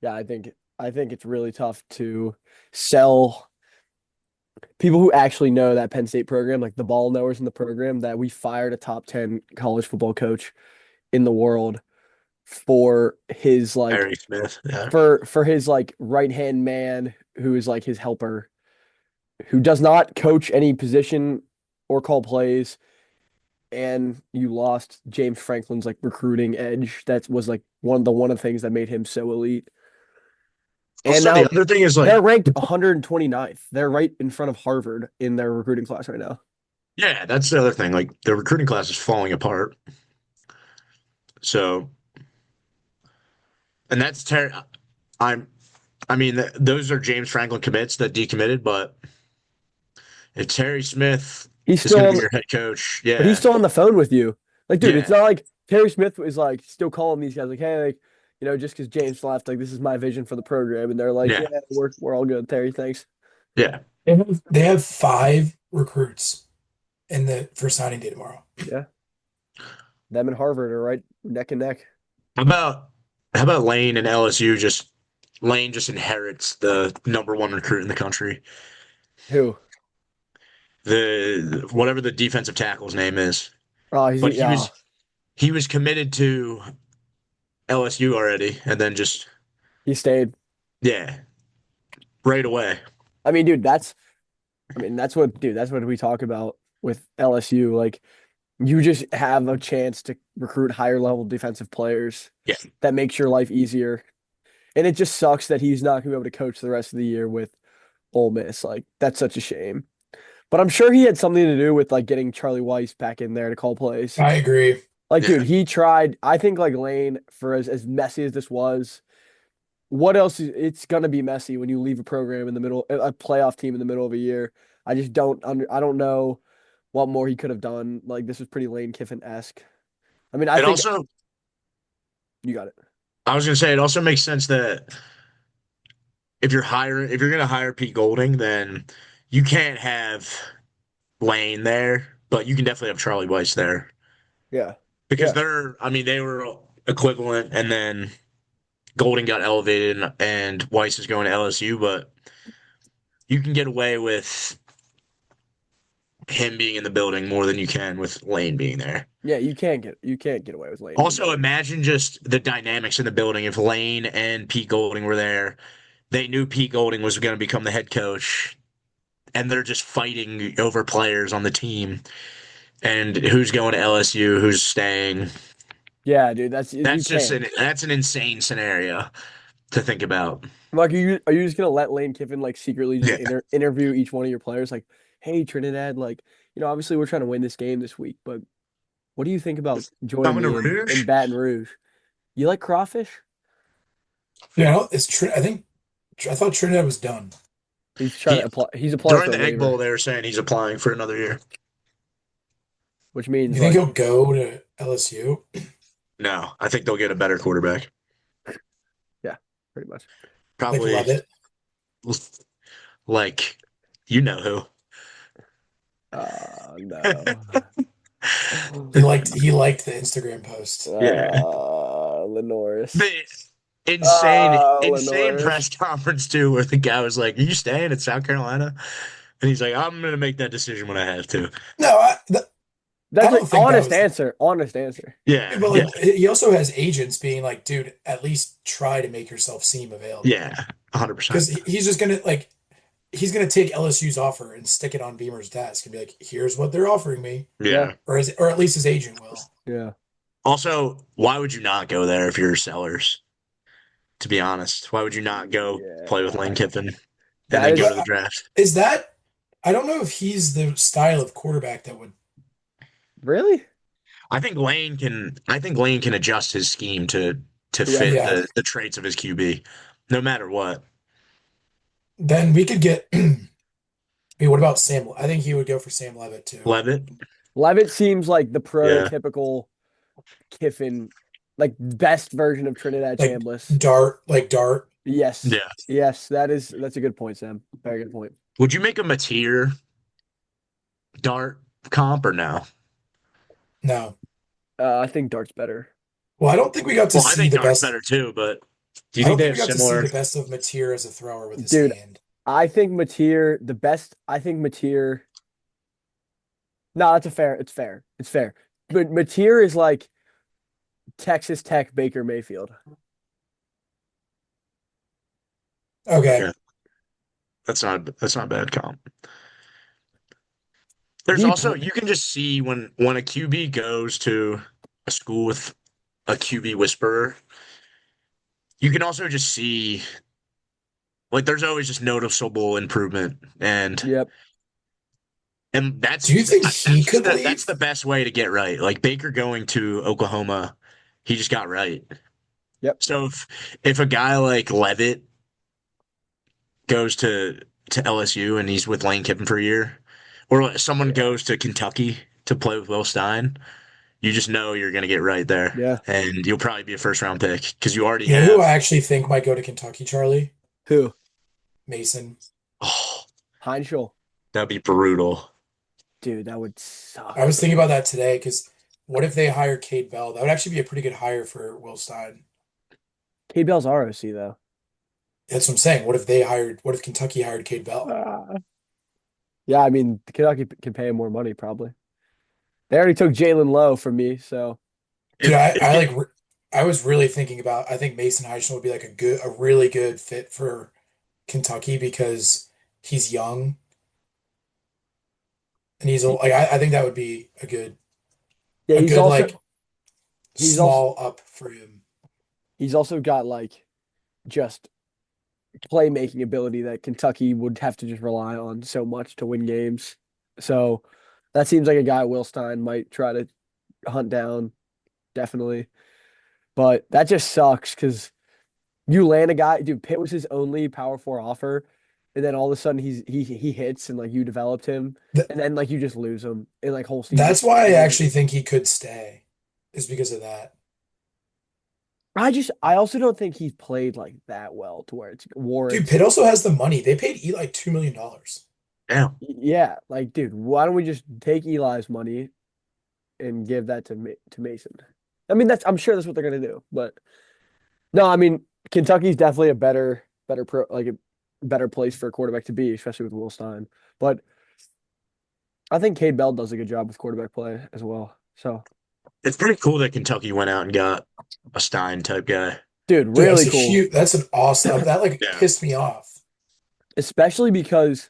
Yeah, I think it's really tough to sell people who actually know that Penn State program, like the ball knowers in the program, that we fired a top 10 college football coach in the world for his like Harry Smith. Yeah. for his like right-hand man who is like his helper, who does not coach any position or call plays, and you lost James Franklin's like recruiting edge. That was like one of the things that made him so elite. And Also, the now other thing is like, they're ranked 129th. They're right in front of Harvard in their recruiting class right now. yeah, that's the other thing. Like the recruiting class is falling apart. So, and that's I'm. I mean, those are James Franklin commits that decommitted, but if Terry Smith He's is going still to be on, your head coach, but he's yeah, still on the phone with you. Like, dude, it's yeah, not like Terry Smith is like still calling these guys like, hey, like, just because James left, like this is my vision for the program, and they're like, yeah, yeah, we're all good, Terry, thanks. yeah. They have 5 recruits in the for signing day tomorrow. Yeah, them and Harvard are right neck and neck. How about how about Lane and LSU? Just Lane just inherits the number one recruit in the country. Who? The whatever the defensive tackle's name is, Oh, but yeah. he was committed to LSU already, and then just He stayed. yeah, right away. I mean, dude, that's what we talk about with LSU. Like, you just have a chance to recruit higher level defensive players Yeah, that makes your life easier. And it just sucks that he's not gonna be able to coach the rest of the year with Ole Miss. Like, that's such a shame. But I'm sure he had something to do with like getting Charlie Weiss back in there to call plays. I agree. Like, dude, yeah. he tried. I think like Lane, for as messy as this was, what else it's gonna be messy when you leave a program in the middle, a playoff team in the middle of a year. I don't know what more he could have done. Like, this was pretty Lane Kiffin-esque. I mean, I It think also, you got it. I was gonna say, it also makes sense that if you're gonna hire Pete Golding, then you can't have Lane there, but you can definitely have Charlie Weiss there Yeah. because Yeah. I mean, they were equivalent, and then Golding got elevated, and Weiss is going to LSU, but you can get away with him being in the building more than you can with Lane being there. Yeah, you can't get away with Lane in the Also, building. imagine just the dynamics in the building if Lane and Pete Golding were there. They knew Pete Golding was going to become the head coach, and they're just fighting over players on the team and who's going to LSU, who's staying. Yeah, dude, you can't. That's an insane scenario to think about. Like, are you just gonna let Lane Kiffin like secretly just Yeah, interview each one of your players? Like, hey, Trinidad, like, obviously we're trying to win this game this week, but what do you think about joining coming to me in Rouge. Baton Rouge? You like crawfish? Yeah, no, I thought Trinidad was done. He's trying to He apply. He's applying during for a the Egg waiver, Bowl, they were saying he's applying for another year. which You means think like, he'll go to LSU? No, I think they'll get a better quarterback. yeah, pretty much. Like Probably love it? like you know who. No. He liked the Instagram post. Yeah. Lenoris. The insane Lenoris. press conference too, where the guy was like, "Are you staying in South Carolina?" And he's like, "I'm gonna make that decision when I have to." No, I That's an don't think that honest was. answer. Honest answer. Yeah, But yeah, like, he also has agents being like, dude, at least try to make yourself seem available. yeah, 100%. Because he's just gonna like he's gonna take LSU's offer and stick it on Beamer's desk and be like, here's what they're offering me, Yeah. Yeah. or at least his agent will. Yeah. Also, why would you not go there if you're sellers? To be honest, why would you not go play with Lane Yeah. Kiffin and That then go is to the draft? Is that? I don't know if he's the style of quarterback that would. really. I think Lane can adjust his scheme to Yeah. fit Yeah. the traits of his QB, no matter what. Then we could get. Hey, what about Sam? I think he would go for Sam Levitt too. Levitt, Levitt seems like the yeah, prototypical Kiffin, like best version of Trinidad Like Chambliss. Dart. Yes. yeah. Yes, that's a good point, Sam. Very good point. Would you make him a tier dart comp or no? No. I think Dart's better. Well, I don't think we got to Well, I see think the dart's best. better too, but Do you I think don't they think we have got to see similar? the best of Mateer as a thrower with his Dude, hand. I think Mateer the best. I think Mateer. No, that's a fair. It's fair. It's fair. But Mateer is like Texas Tech Baker Mayfield. Okay. Okay, that's not a bad comp. There's He also pl- you can just see when a QB goes to a school with a QB whisperer, you can also just see like there's always just noticeable improvement Yep. and Do you think he that's just could that's the leave? best way to get right. Like Baker going to Oklahoma, he just got right. Yep. So if a guy like Levitt goes to LSU and he's with Lane Kiffin for a year, or someone Yeah. goes to Kentucky to play with Will Stein, you just know you're going to get right there, Yeah. and you'll probably be a first round pick because you already You know who have. I actually think might go to Kentucky, Charlie? Who? Mason. Oh, Heinschel. that'd be brutal. Dude, that would I suck. was thinking about that today because what if they hire Cade Bell? That would actually be a pretty good hire for Will Stein. K Bell's ROC though. That's what I'm saying. What if Kentucky hired Cade Bell? Ah. Yeah, I mean, Kentucky can pay him more money probably. They already took Jalen Lowe from me, so Dude, If if you, I was really thinking about, I think Mason Heischel would be like a really good fit for Kentucky because he's young and like, I think that would be yeah, a good like he's also small up for him. he's also got like just playmaking ability that Kentucky would have to just rely on so much to win games. So that seems like a guy Will Stein might try to hunt down, definitely. But that just sucks because you land a guy, dude. Pitt was his only Power Four offer, and then all of a sudden he hits and like you developed him, Th and then like you just lose him in like whole season. that's why I actually think he could stay, is because of that. I also don't think he's played like that well to where it's Dude, warrants. Pitt also has the money. They paid Eli $2 million. damn, Yeah, like dude, why don't we just take Eli's money and give that to Mason? I mean, I'm sure that's what they're gonna do, but no, I mean Kentucky's definitely a better pro like a better place for a quarterback to be, especially with Will Stein. But I think Cade Bell does a good job with quarterback play as well. So, it's pretty cool that Kentucky went out and got a Stein type guy. dude, Dude, really cool, that's an awesome, that like Yeah. pissed me off. especially because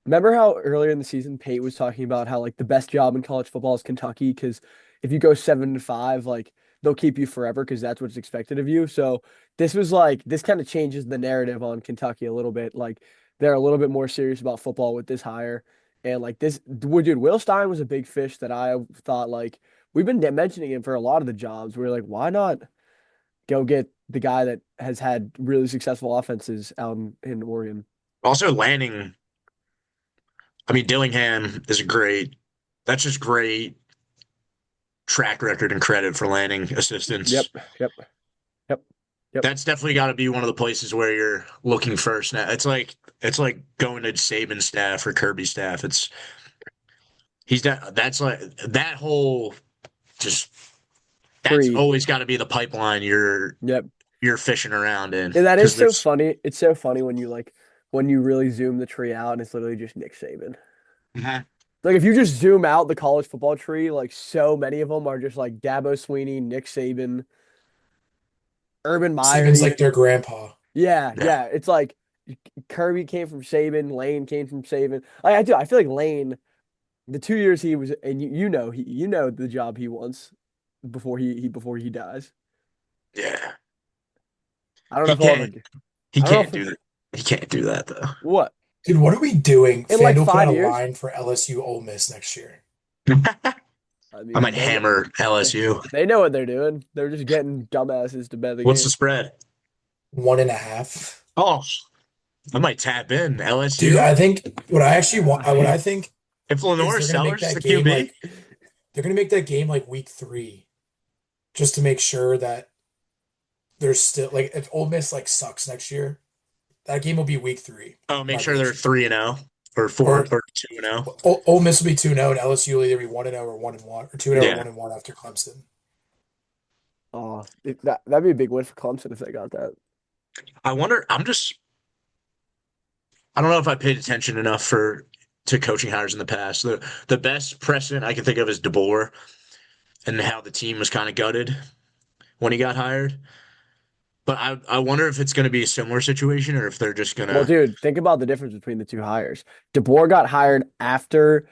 remember how earlier in the season Pate was talking about how like the best job in college football is Kentucky because if you go 7-5, like they'll keep you forever because that's what's expected of you. So this kind of changes the narrative on Kentucky a little bit. Like they're a little bit more serious about football with this hire. And like dude, Will Stein was a big fish that I thought like we've been mentioning him for a lot of the jobs. We're like, why not go get the guy that has had really successful offenses out in Oregon? Also, landing. I mean, Dillingham is great. That's just great track record and credit for landing Yep, assistants. yep, yep, yep. That's definitely got to be one of the places where you're looking first. Now, it's like going to Saban's staff or Kirby's staff. That's like that whole just that's Tree. always got to be the pipeline Yep. you're fishing around in And that is because so there's funny. It's so funny when you really zoom the tree out and it's literally just Nick Saban. Mhm. Like if you just zoom out the college football tree, like so many of them are just like Dabo Sweeney, Nick Saban, Urban Meyer Saban's like even. their grandpa. Yeah, Yeah, yeah. It's like Kirby came from Saban, Lane came from Saban. I do. I feel like Lane, the 2 years he was, and you know the job he wants before he dies. yeah. I don't know He if he'll ever. can't he I don't know can't if do that. He can't do that though. what Dude, what are we doing? in like FanDuel put out five a years. line for LSU Ole Miss next year. I I might mean, hammer LSU. they know what they're doing. They're just getting dumbasses to bet the What's the game. spread? 1.5. Oh, I might tap in Dude, LSU. I think what I think If is Lenore Sellers is the QB, they're gonna make that game like week 3, just to make sure that there's still like if Ole Miss like sucks next year, that game will be week 3, oh, make my sure they're prediction. 3-0 or four Or or 2-0. Ole Miss will be 2-0 and LSU will either be 1-0 or 1-1 or 2-0 or Yeah. 1-1 after Clemson. That'd be a big win for Clemson if they got that. I wonder. I don't know if I paid attention enough to coaching hires in the past. The best precedent I can think of is DeBoer and how the team was kind of gutted when he got hired. But I wonder if it's going to be a similar situation or if they're just going Well, to dude, think about the difference between the two hires. DeBoer got hired after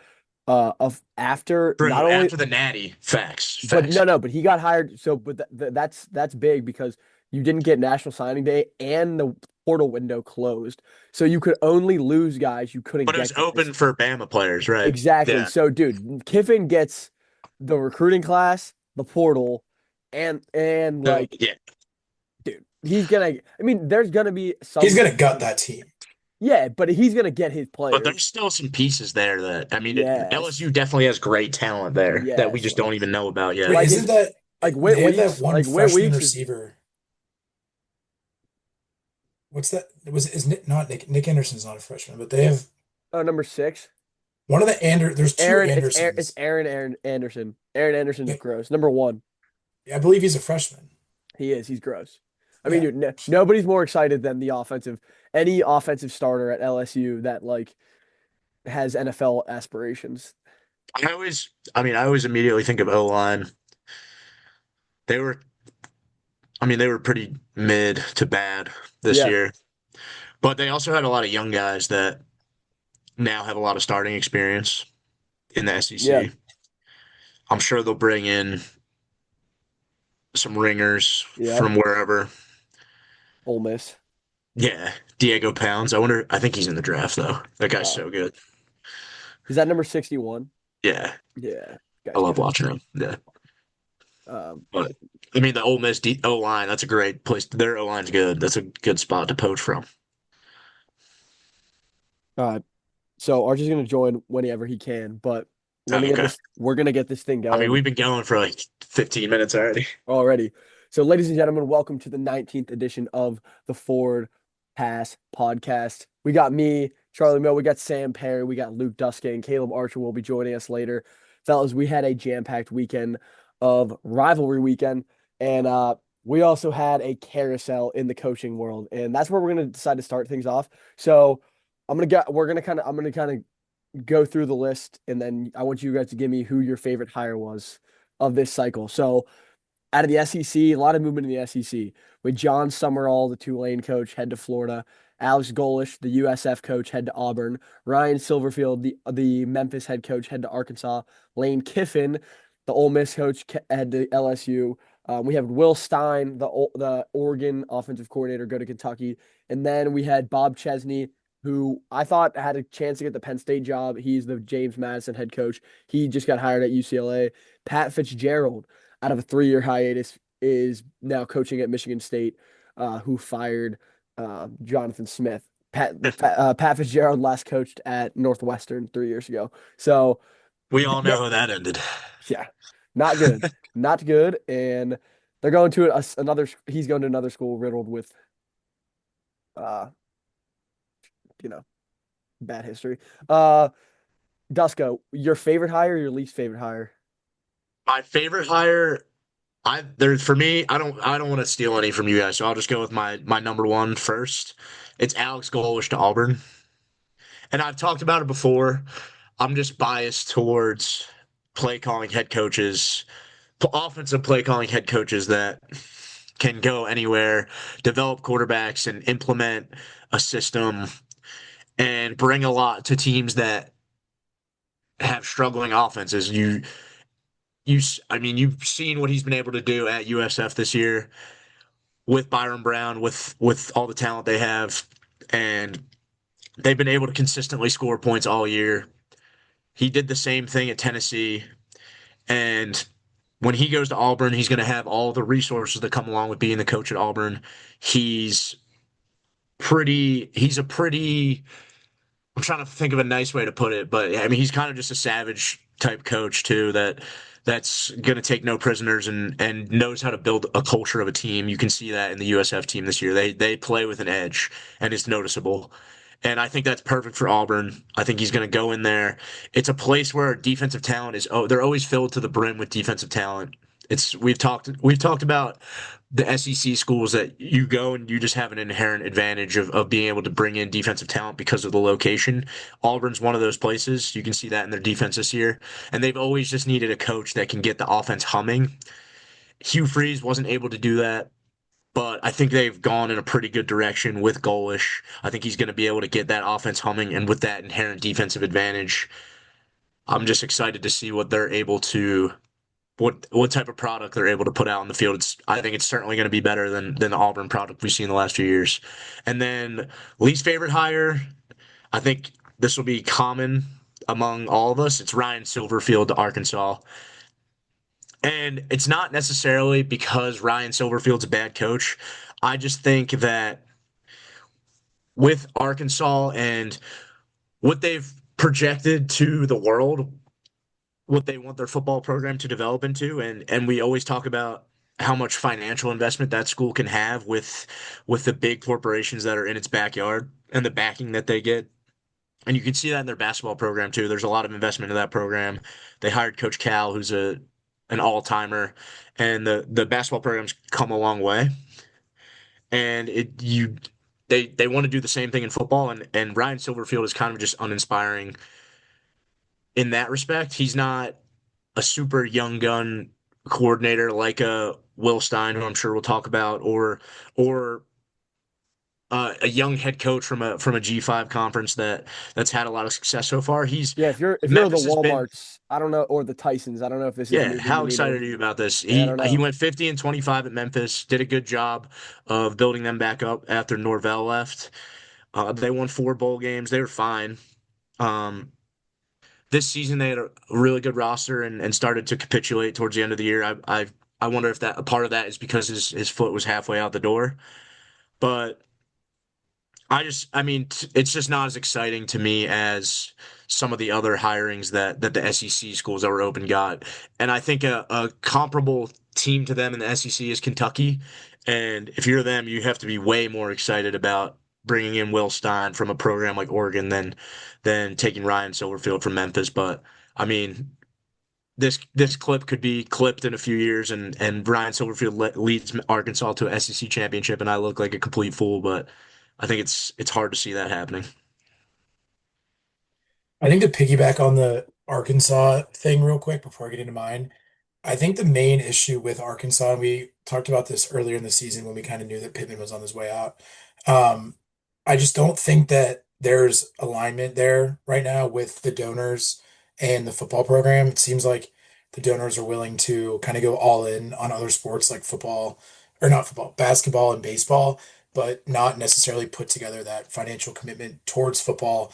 not true only, after the Natty. Facts, but facts. no, but he got hired. So, but that's big because you didn't get National Signing Day and the portal window closed, so you could only lose guys you couldn't But it was get guys. open for Bama players, right? Exactly. Yeah. So, dude, Kiffin gets the recruiting class, the portal, and So, like, yeah. dude, he's gonna. I mean, there's gonna be He's some. gonna gut that team. Yeah, but he's gonna get his But there's players. still some pieces there that I mean, Yes. LSU definitely has great talent there that we Yes. just don't even know about yet. Wait, Like isn't his that like Whit they have that Weeks, one like Whit freshman Weeks is receiver? What's that? Is Nick, not Nick Anderson's not a freshman, but they have number 6. one of the there's two It's Andersons. Aaron Anderson. Aaron Anderson is Yeah, gross. Number 1. I believe he's a freshman. He is. He's gross. I mean, Yeah. dude, nobody's more excited than any offensive starter at LSU that like has NFL aspirations. I always immediately think of O line. They were, they were pretty mid to bad this Yeah. year, but they also had a lot of young guys that now have a lot of starting experience in the Yeah. SEC. I'm sure they'll bring in some ringers Yep. from wherever. Ole Miss. Yeah, Diego Pounds. I think he's in the draft though. That guy's Uh, so good. is that number 61? Yeah, Yeah. I Guy's love good. watching him. Yeah, Um, but the Ole Miss O line. That's a great place. Their O line's good. That's a good spot to poach from. uh, so Archie's gonna join whenever he can, but Oh, okay. we're gonna get this thing going We've been going for like 15 minutes already. already. So, ladies and gentlemen, welcome to the 19th edition of the Forward Pass Podcast. We got me, Charlie Mill, we got Sam Perry, we got Luke Duskay, and Caleb Archer will be joining us later. Fellas, we had a jam-packed weekend of rivalry weekend, and we also had a carousel in the coaching world, and that's where we're gonna decide to start things off. So, I'm gonna kind of go through the list, and then I want you guys to give me who your favorite hire was of this cycle. So, out of the SEC, a lot of movement in the SEC with John Summerall, the Tulane coach, head to Florida. Alex Golish, the USF coach, head to Auburn. Ryan Silverfield, the Memphis head coach, head to Arkansas. Lane Kiffin, the Ole Miss coach, head to LSU. We have Will Stein, the Oregon offensive coordinator, go to Kentucky. And then we had Bob Chesney, who I thought had a chance to get the Penn State job. He's the James Madison head coach. He just got hired at UCLA. Pat Fitzgerald, out of a 3-year hiatus, is now coaching at Michigan State, who fired Jonathan Smith. Pat Fitzgerald last coached at Northwestern 3 years ago. So, We all know how that ended. yeah, not good. Not good. And they're going to he's going to another school riddled with, uh, you know, bad history. Dusko, your favorite hire or your least favorite hire? My favorite hire, for me, I don't want to steal any from you guys, so I'll just go with my number one first. It's Alex Golesh to Auburn. And I've talked about it before. I'm just biased towards play calling head coaches, offensive play calling head coaches that can go anywhere, develop quarterbacks, and implement a system and bring a lot to teams that have struggling offenses. You've seen what he's been able to do at USF this year with Byron Brown, with all the talent they have, and they've been able to consistently score points all year. He did the same thing at Tennessee, and when he goes to Auburn, he's going to have all the resources that come along with being the coach at Auburn. He's he's a pretty I'm trying to think of a nice way to put it, but he's kind of just a savage type coach too that's going to take no prisoners and knows how to build a culture of a team. You can see that in the USF team this year. They play with an edge and it's noticeable. And I think that's perfect for Auburn. I think he's going to go in there. It's a place where defensive talent they're always filled to the brim with defensive talent. It's we've talked about the SEC schools that you go and you just have an inherent advantage of being able to bring in defensive talent because of the location. Auburn's one of those places. You can see that in their defense this year. And they've always just needed a coach that can get the offense humming. Hugh Freeze wasn't able to do that, but I think they've gone in a pretty good direction with Golish. I think he's going to be able to get that offense humming, and with that inherent defensive advantage, I'm just excited to see what type of product they're able to put out on the field. I think it's certainly going to be better than the Auburn product we've seen the last few years. And then least favorite hire, I think this will be common among all of us. It's Ryan Silverfield to Arkansas. And it's not necessarily because Ryan Silverfield's a bad coach. I just think that with Arkansas and what they've projected to the world, what they want their football program to develop into, and we always talk about how much financial investment that school can have with the big corporations that are in its backyard and the backing that they get. And you can see that in their basketball program too. There's a lot of investment in that program. They hired Coach Cal, who's an all-timer, and the basketball program's come a long way. And they want to do the same thing in football, and Ryan Silverfield is kind of just uninspiring in that respect. He's not a super young gun coordinator like a Will Stein, who I'm sure we'll talk about, or a young head coach from a G5 conference that's had a lot of success so far. He's Yeah, if you're the Memphis has been. Walmarts, I don't know, or the Tysons, I don't know if this is Yeah, moving the how excited needle. are you about this? Yeah, I He don't he know. went 50 and 25 at Memphis, did a good job of building them back up after Norvell left. They won 4 bowl games. They were fine. Um, this season they had a really good roster and started to capitulate towards the end of the year. I wonder if that a part of that is because his foot was halfway out the door. But I mean, it's just not as exciting to me as some of the other hirings that the SEC schools that were open got. And I think a comparable team to them in the SEC is Kentucky. And if you're them, you have to be way more excited about bringing in Will Stein from a program like Oregon than taking Ryan Silverfield from Memphis. But I mean, this clip could be clipped in a few years, and Brian Silverfield leads Arkansas to a SEC championship, and I look like a complete fool. But I think it's hard to see that happening. I think to piggyback on the Arkansas thing real quick before I get into mine, I think the main issue with Arkansas, and we talked about this earlier in the season when we kind of knew that Pittman was on his way out. Um, I just don't think that there's alignment there right now with the donors and the football program. It seems like the donors are willing to kind of go all in on other sports like football, or not football, basketball and baseball, but not necessarily put together that financial commitment towards football,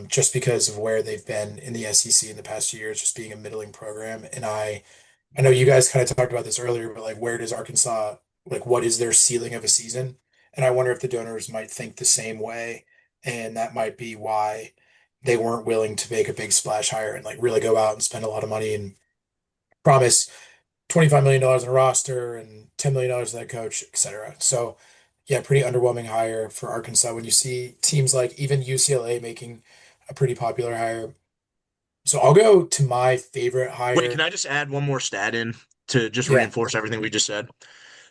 just because of where they've been in the SEC in the past years, just being a middling program. And I know you guys kind of talked about this earlier, but like, where does Arkansas, like, what is their ceiling of a season? And I wonder if the donors might think the same way. And that might be why they weren't willing to make a big splash hire and like really go out and spend a lot of money and promise $25 million in a roster and $10 million to that coach, et cetera. So, yeah, pretty underwhelming hire for Arkansas when you see teams like even UCLA making a pretty popular hire. So I'll go to my favorite Wait, hire. can I just add one more stat in to just Yeah, reinforce everything we just said?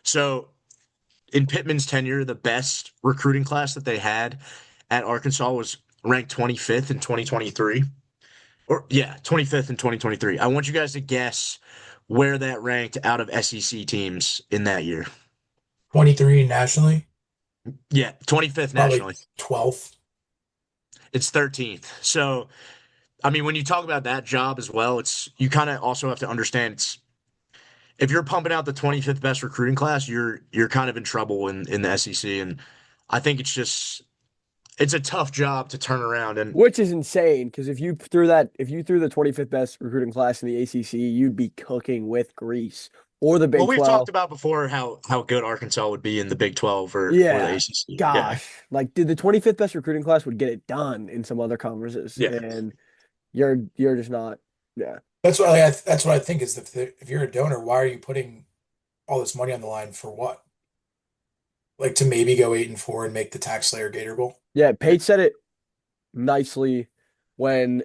So in Pittman's tenure, the best recruiting class that they had at Arkansas was ranked 25th in 2023. Or yeah, 25th in 2023. I want you guys to guess where that ranked out of SEC teams in that year. 23 nationally, Yeah, 25th probably nationally. 12th. It's 13th. So, I mean, when you talk about that job as well, it's you kind of also have to understand it's if you're pumping out the 25th best recruiting class, you're kind of in trouble in the SEC, and I think it's a tough job to turn around. And Which is insane because if you threw the 25th best recruiting class in the ACC, you'd be cooking with grease or the well, Big we've talked 12. about before how good Arkansas would be in the Big 12 or the Yeah. ACC. Yeah, Gosh. Like did the 25th best recruiting class would get it done in some other conferences yeah. and you're just not. Yeah. That's what I think is if you're a donor, why are you putting all this money on the line for what? Like to maybe go 8-4 and make the Tax Slayer Gator Bowl? Yeah, Pate said it nicely when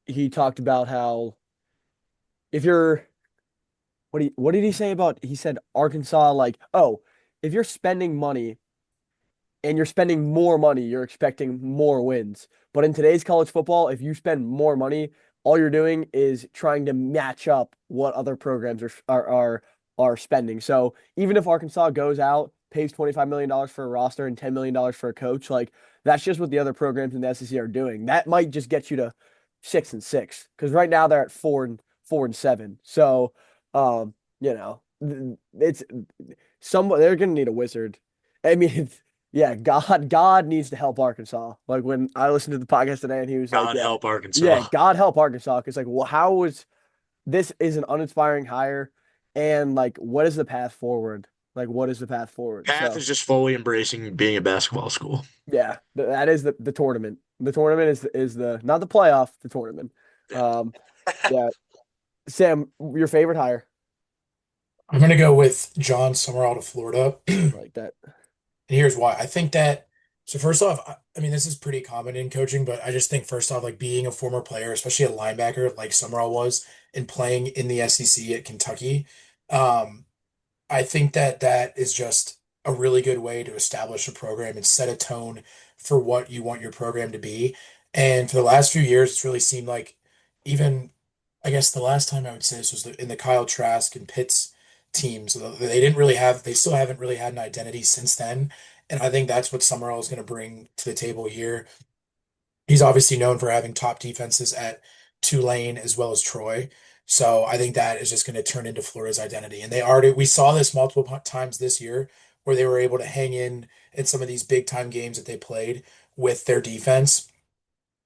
he talked about how if you're what did he say about he said Arkansas like, oh, if you're spending money and you're spending more money, you're expecting more wins. But in today's college football, if you spend more money, all you're doing is trying to match up what other programs are spending. So even if Arkansas goes out, pays $25 million for a roster and $10 million for a coach, like that's just what the other programs in the SEC are doing. That might just get you to 6-6 because right now they're at 4-7. So, you know, it's they're gonna need a wizard. I mean, yeah, God needs to help Arkansas. Like when I listened to the podcast today and he was like, God yeah, help yeah, Arkansas. God help Arkansas. Cause like, well, how is this is an uninspiring hire and like what is the path forward? Like what is the path forward? Path So is just fully embracing being a basketball school. yeah, that is the tournament. The tournament is the not the playoff, the tournament. Yeah. Um, yeah. Sam, your favorite hire? I'm gonna go with John Summerall to Florida. Like that. And here's why. I think that, so first off, I mean, this is pretty common in coaching, but I just think first off, like being a former player, especially a linebacker like Summerall was, and playing in the SEC at Kentucky, um, I think that that is just a really good way to establish a program and set a tone for what you want your program to be. And for the last few years, it's really seemed like even, I guess the last time I would say this was in the Kyle Trask and Pitts teams. They didn't really have, they still haven't really had an identity since then. And I think that's what Summerall is going to bring to the table here. He's obviously known for having top defenses at Tulane as well as Troy. So I think that is just going to turn into Florida's identity. And we saw this multiple times this year where they were able to hang in some of these big time games that they played with their defense.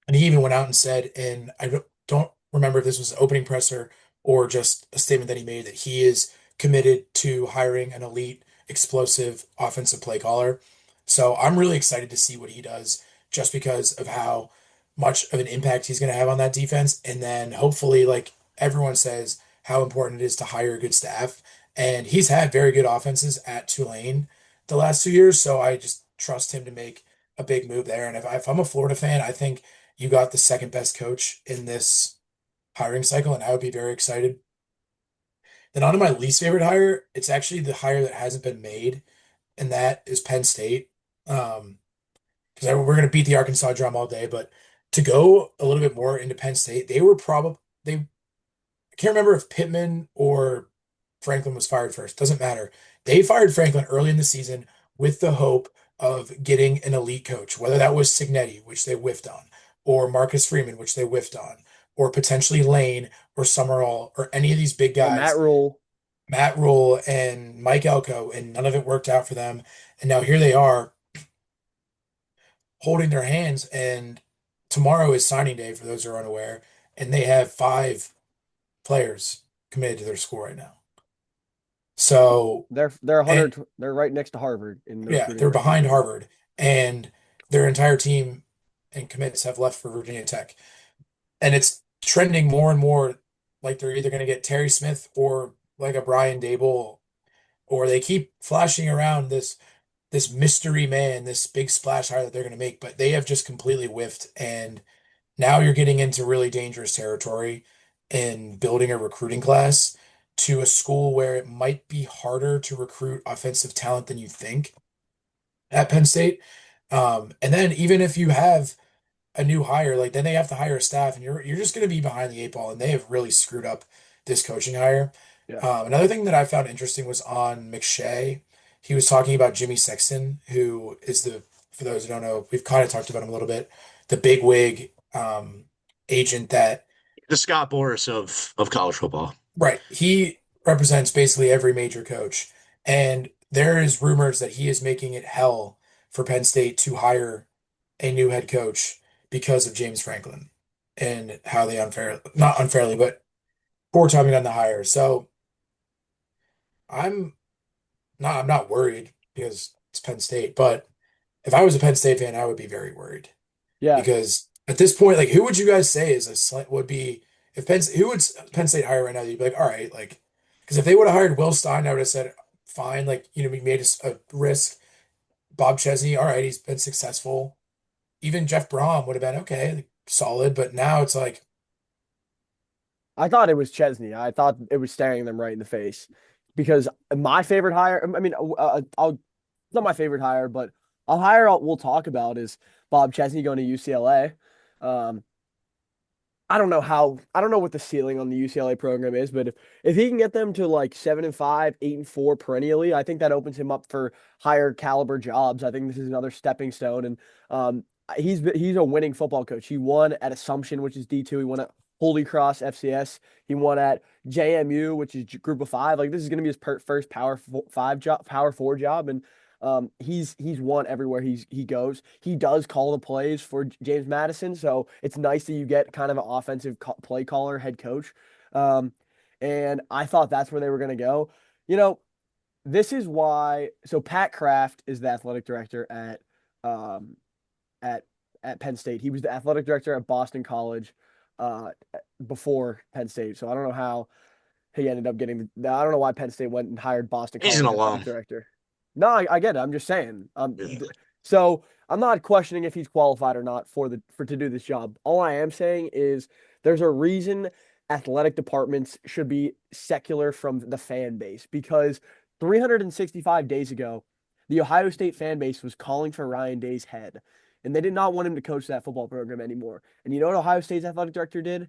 And he even went out and said, and I don't remember if this was an opening presser or just a statement that he made, that he is committed to hiring an elite, explosive offensive play caller. So I'm really excited to see what he does just because of how much of an impact he's going to have on that defense. And then hopefully, like everyone says, how important it is to hire a good staff. And he's had very good offenses at Tulane the last 2 years. So I just trust him to make a big move there. And if I'm a Florida fan, I think you got the second best coach in this hiring cycle, and I would be very excited. Then on to my least favorite hire, it's actually the hire that hasn't been made, and that is Penn State. Because we're going to beat the Arkansas drum all day, but to go a little bit more into Penn State, they were probably they I can't remember if Pittman or Franklin was fired first. Doesn't matter. They fired Franklin early in the season with the hope of getting an elite coach, whether that was Signetti, which they whiffed on, or Marcus Freeman, which they whiffed on, or potentially Lane or Summerall or any of these big Or Matt guys, Rule. Matt Rule and Mike Elko, and none of it worked out for them. And now here they are holding their hands, and tomorrow is signing day for those who are unaware, and they have five players committed to their school right now. So, They're and 100. They're right next to Harvard in the yeah, recruiting they're behind rankings. Harvard, and their entire team and commits have left for Virginia Tech. And it's trending more and more like they're either going to get Terry Smith or like a Brian Dable, or they keep flashing around this mystery man, this big splash hire that they're going to make, but they have just completely whiffed. And now you're getting into really dangerous territory in building a recruiting class to a school where it might be harder to recruit offensive talent than you think at Penn State. And then even if you have a new hire, like then they have to hire a staff, and you're just going to be behind the eight ball. And they have really screwed up this coaching hire. Yeah. Another thing that I found interesting was on McShay. He was talking about Jimmy Sexton, who is for those who don't know, we've kind of talked about him a little bit, the big wig agent that, The Scott Boris of college football. right, he represents basically every major coach. And there is rumors that he is making it hell for Penn State to hire a new head coach because of James Franklin and how they not unfairly, but poor timing on the hire. So I'm I'm not worried because it's Penn State, but if I was a Penn State fan, I would be very worried Yeah. because at this point, like, who would you guys say is a slant would be if who would Penn State hire right now? You'd be like, all right, like, because if they would have hired Will Stein, I would have said, fine, like, we made a risk. Bob Chesney, all right, he's been successful. Even Jeff Brom would have been okay, like, solid, but now it's like I thought it was Chesney. I thought it was staring them right in the face because my favorite hire, I mean, I'll, it's not my favorite hire, but a hire we'll talk about is Bob Chesney going to UCLA. Um, I don't know what the ceiling on the UCLA program is, but if he can get them to like 7-5, 8-4 perennially, I think that opens him up for higher caliber jobs. I think this is another stepping stone, and he's a winning football coach. He won at Assumption, which is D2. He won at Holy Cross FCS. He won at JMU, which is Group of Five. Like this is going to be his first Power 5 job, Power 4 job, and he's won everywhere he goes. He does call the plays for James Madison, so it's nice that you get kind of an offensive play caller, head coach. Um, and I thought that's where they were going to go. You know, this is why. So Pat Kraft is the athletic director um, at at Penn State. He was the athletic director at Boston College uh, before Penn State. So I don't know how he ended up getting. I don't know why Penn State went and hired Boston He's an College athletic alum. director. No, I get it. I'm just saying. Yeah. So I'm not questioning if he's qualified or not for to do this job. All I am saying is there's a reason athletic departments should be secular from the fan base because 365 days ago, the Ohio State fan base was calling for Ryan Day's head, and they did not want him to coach that football program anymore. And you know what Ohio State's athletic director did?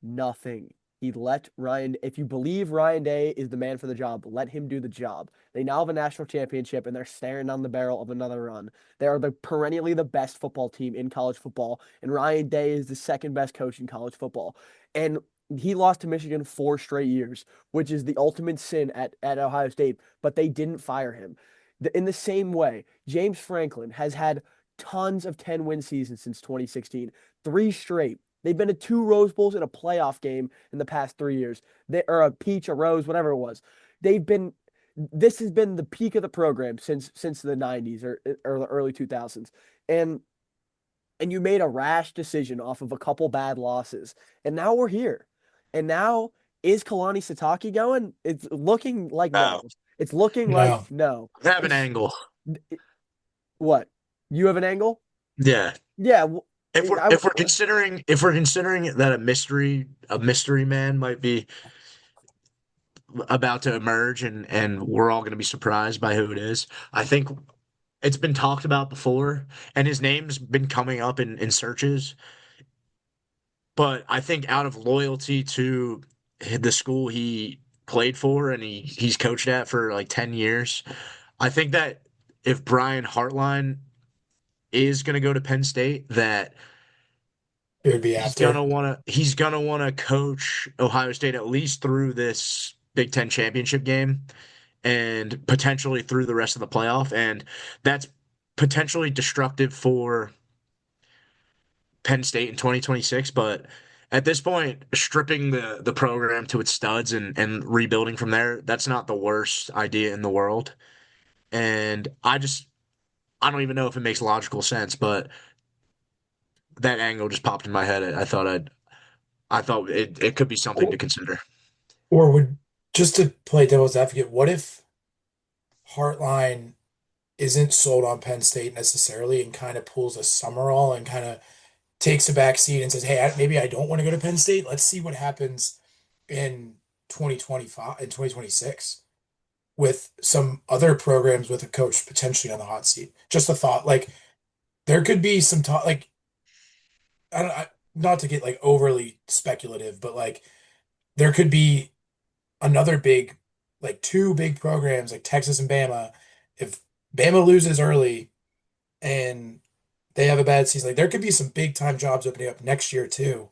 Nothing. He let Ryan, if you believe Ryan Day is the man for the job, let him do the job. They now have a national championship and they're staring down the barrel of another run. They are perennially the best football team in college football, and Ryan Day is the second best coach in college football. And he lost to Michigan 4 straight years, which is the ultimate sin at Ohio State, but they didn't fire him. In the same way, James Franklin has had tons of 10-win seasons since 2016, 3 straight. They've been to 2 Rose Bowls in a playoff game in the past 3 years. They or a peach, a rose, whatever it was. They've been. This has been the peak of the program since the '90s or the early 2000s, and you made a rash decision off of a couple bad losses, and now we're here. And now is Kalani Sitake going? It's looking like No, no. It's looking like No, no. I have an It's angle. what? You have an angle? Yeah. Yeah. If we're I, if we're considering that a mystery man might be about to emerge and we're all going to be surprised by who it is. I think it's been talked about before and his name's been coming up in searches, but I think out of loyalty to the school he played for and he's coached at for like 10 years, I think that if Brian Hartline is going to go to Penn State, that it would be after. he's gonna wanna coach Ohio State at least through this Big Ten championship game and potentially through the rest of the playoff. And that's potentially destructive for Penn State in 2026. But at this point, stripping the program to its studs and rebuilding from there, that's not the worst idea in the world. And I don't even know if it makes logical sense, but that angle just popped in my head. I thought it could be something to Or, consider. or would just to play devil's advocate, what if Hartline isn't sold on Penn State necessarily and kind of pulls a Summerall and kind of takes a back seat and says, "Hey, maybe I don't want to go to Penn State. Let's see what happens in 2025 and 2026 with some other programs with a coach potentially on the hot seat." Just a thought, like there could be some talk, like not to get like overly speculative, but like there could be another big, like two big programs like Texas and Bama. If Bama loses early and they have a bad season, like there could be some big time jobs opening up next year too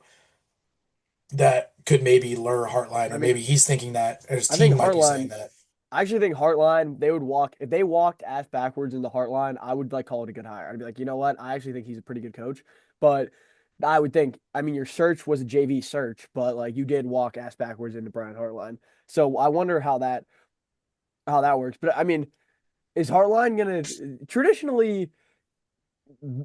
that could maybe lure Heartline, I or mean, maybe he's thinking that, or his I think team might be saying Heartline. that. I actually think Heartline, they would walk if they walked ass backwards in the Heartline. I would like call it a good hire. I'd be like, you know what? I actually think he's a pretty good coach. But I would think, I mean, your search was a JV search, but like you did walk ass backwards into Brian Heartline. So I wonder how that works. But I mean, is Heartline gonna traditionally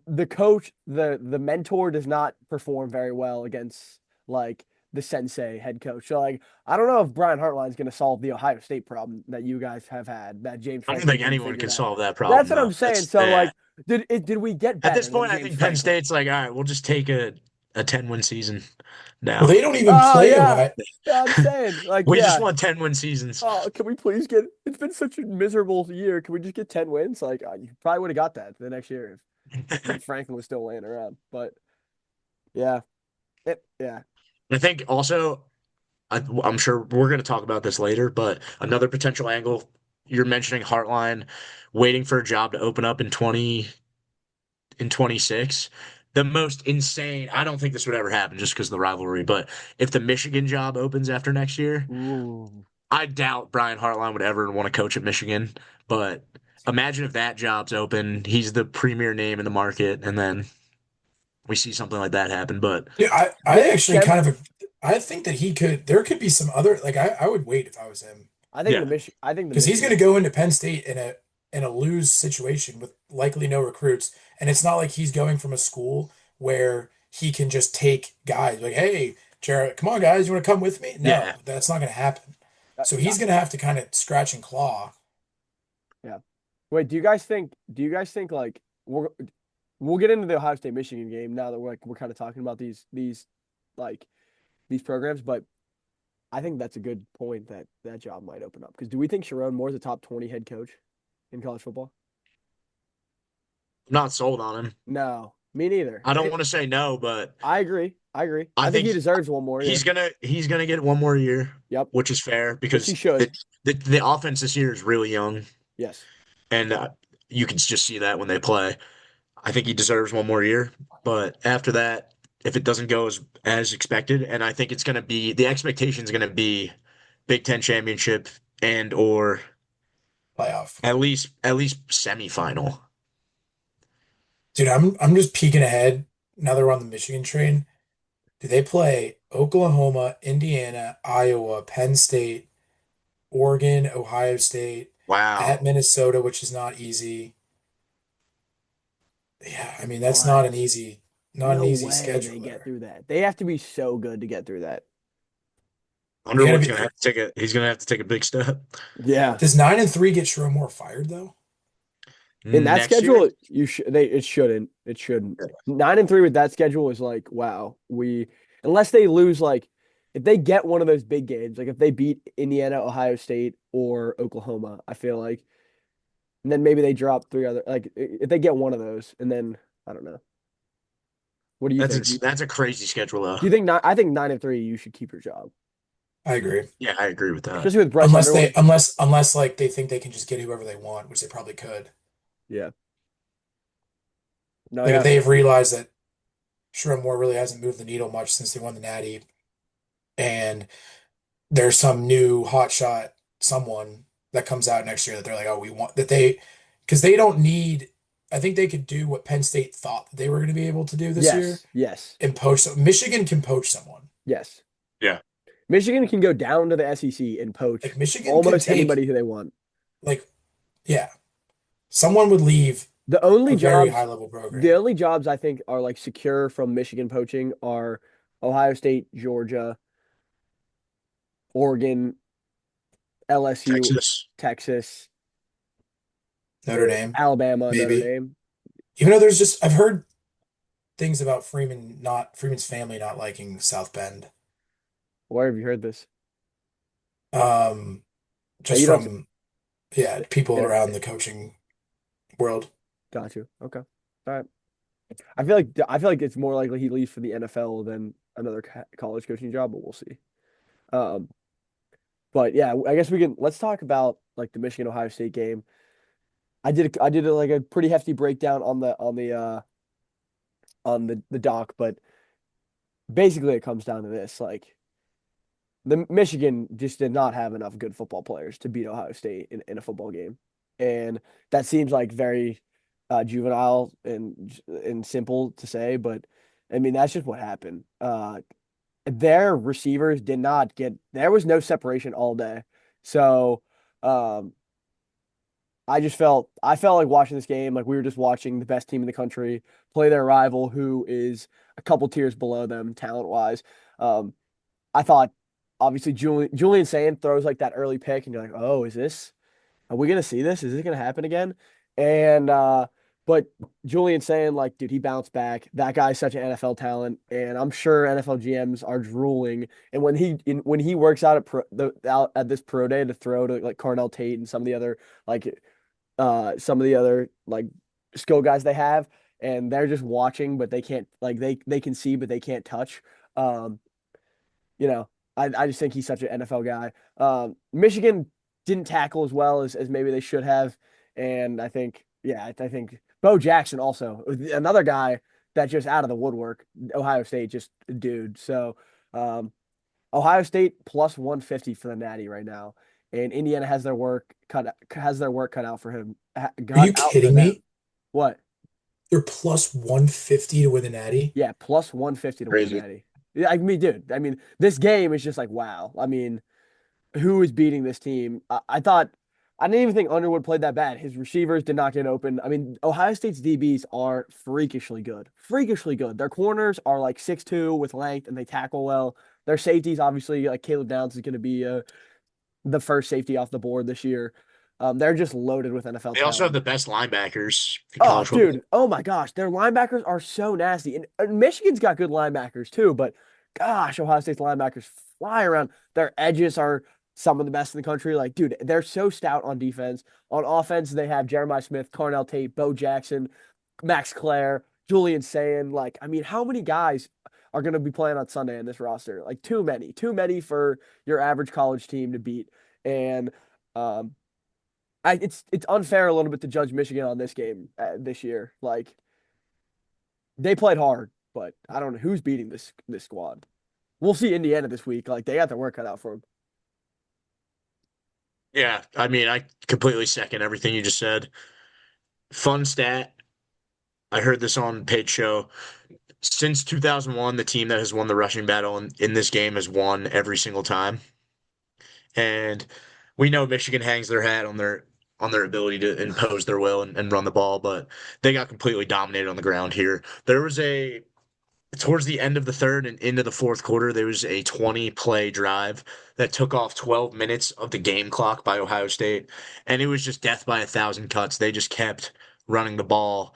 the coach, the mentor does not perform very well against like the sensei head coach. So like I don't know if Brian Hartline's going to solve the Ohio State problem that you guys have had that James I don't Franklin think couldn't anyone figure can it out. solve that That's problem what though. I'm saying. So like did we get At this better than point I James think Penn Franklin? State's like, all right, we'll just take a 10-win season Well, now. they don't even Oh play yeah. Ohio. Yeah, I'm saying like We just yeah. want 10-win seasons. Oh, can we please get? It's been such a miserable year. Can we just get 10 wins? Like you probably would have got that the next year if James Franklin was still laying around. But yeah, yeah. I think also, I'm sure we're going to talk about this later, but another potential angle, you're mentioning Heartline waiting for a job to open up in 26. The most insane, I don't think this would ever happen just because of the rivalry, but if the Michigan job opens after next year, Ooh, I doubt Brian Hartline would ever want to coach at Michigan. But imagine if that job's open, he's the premier name in the market, and then we see something like that happen. But Yeah, I Didn't actually Shem? kind of I think that there could be some other like I would wait if I was him yeah, I think the because he's going to Michigan. go into Penn State in a lose situation with likely no recruits, and it's not like he's going from a school where he can just take guys like, hey, Jared, come on, guys, you want to come with me? yeah, No, that's not going to happen. So Yeah, he's going to have to kind of scratch and claw. yeah. Wait, do you guys think? Do you guys think like we'll get into the Ohio State Michigan game now that we're kind of talking about like these programs, but I think that's a good point that that job might open up because do we think Sharon Moore's a top 20 head coach in college football? I'm not sold on him. No, me neither. I don't want to say no, but I agree. I agree. I I think think he deserves one more he's year. gonna get one more year, Yep, which is fair which he because should. the offense this year is really young, Yes. and you can just see that when they play. I think he deserves one more year, but after that, if it doesn't go as expected, and I think it's gonna be the expectation is gonna be Big Ten championship and or Playoff. at least semifinal. Dude, I'm just peeking ahead now they're on the Michigan train. Do they play Oklahoma, Indiana, Iowa, Penn State, Oregon, Ohio State, at Wow. Minnesota, which is not easy. Yeah, I mean that's What? not an No easy way schedule they get there. through that. They have to be so good to get through that. They gotta Underwood's be. gonna have to take a he's gonna have to take a big step Yeah. Does 9-3 get Sherrod fired though? In that next year. schedule, you should they it shouldn't. It shouldn't. 9-3 with that schedule is like, wow, we unless they lose like if they get one of those big games, like if they beat Indiana, Ohio State, or Oklahoma, I feel like, and then maybe they drop three other like if they get one of those, and then I don't know. What do you think? That's a crazy schedule though. Do you think not? I think 9-3, you should keep your job, I agree. Yeah, I agree with that. especially with Bryce Underwood. Unless like they think they can just get whoever they want, which they probably could. Yeah. No, Like if yeah. they've realized that Sherrod Moore really hasn't moved the needle much since they won the Natty, and there's some new hotshot someone that comes out next year that they're like, oh, we want that because they don't need. I think they could do what Penn State thought they were going to be able to do this year Yes. Yes. and poach. Michigan can poach someone. Yes. Yeah. Michigan can go down to the SEC and Like poach Michigan could almost take anybody who they want. like yeah, someone would leave The a only very high jobs, level the program. only jobs I think are like secure from Michigan poaching are Ohio State, Georgia, Oregon, LSU, Texas. Texas, Notre Dame, Alabama, Notre maybe. Dame. Even though there's just I've heard things about Freeman's family not liking South Bend. Where have you heard this? Um, just You don't from yeah, people inter around the coaching world. got you. Okay. All right. I feel like it's more likely he leaves for the NFL than another college coaching job, but we'll see. Um, but yeah, I guess we can let's talk about like the Michigan Ohio State game. I did like a pretty hefty breakdown on the doc, but basically it comes down to this: like the Michigan just did not have enough good football players to beat Ohio State in a football game, and that seems like very juvenile and simple to say, but I mean that's just what happened. Their receivers did not get there was no separation all day, so um, I felt like watching this game like we were just watching the best team in the country play their rival who is a couple tiers below them talent wise. Um, I thought obviously Julian Sand throws like that early pick and you're like, oh, are we gonna see this? Is this gonna happen again? And But Julian saying like, dude, he bounced back. That guy's such an NFL talent, and I'm sure NFL GMs are drooling. And when he works out out at this pro day to throw to like Carnell Tate and like some of the other like skill guys they have, and they're just watching, but they can't like they can see, but they can't touch. Um, you know, I just think he's such an NFL guy. Michigan didn't tackle as well as maybe they should have, and I think I think Bo Jackson also another guy that just out of the woodwork. Ohio State just dude. So Ohio State plus 150 for the Natty right now, and Indiana has their work cut out for him Are got you out for kidding them. me? What? They're plus 150 to win the Natty. Yeah, plus 150 to win the Crazy. Natty. Yeah, I mean, dude. I mean, this game is just like wow. I mean, who is beating this team? I didn't even think Underwood played that bad. His receivers did not get open. I mean, Ohio State's DBs are freakishly good. Freakishly good. Their corners are like 6'2" with length and they tackle well. Their safeties, obviously, like Caleb Downs is going to be the first safety off the board this year. They're just loaded with NFL They also have talent. the best linebackers in Oh, college football. dude. Oh my gosh. Their linebackers are so nasty. And Michigan's got good linebackers too, but gosh, Ohio State's linebackers fly around. Their edges are some of the best in the country. Like, dude, they're so stout on defense. On offense, they have Jeremiah Smith, Carnell Tate, Bo Jackson, Max Clare, Julian Sayin. Like, I mean, how many guys are going to be playing on Sunday in this roster? Like, too many. Too many for your average college team to beat. And um, it's unfair a little bit to judge Michigan on this game this year. Like they played hard, but I don't know who's beating this squad. We'll see Indiana this week. Like they got their work cut out for them. Yeah, I mean, I completely second everything you just said. Fun stat. I heard this on Page Show. Since 2001, the team that has won the rushing battle in this game has won every single time. And we know Michigan hangs their hat on their ability to impose their will and run the ball, but they got completely dominated on the ground here. There was a towards the end of the third and into the fourth quarter, there was a 20 play drive that took off 12 minutes of the game clock by Ohio State. And it was just death by a thousand cuts. They just kept running the ball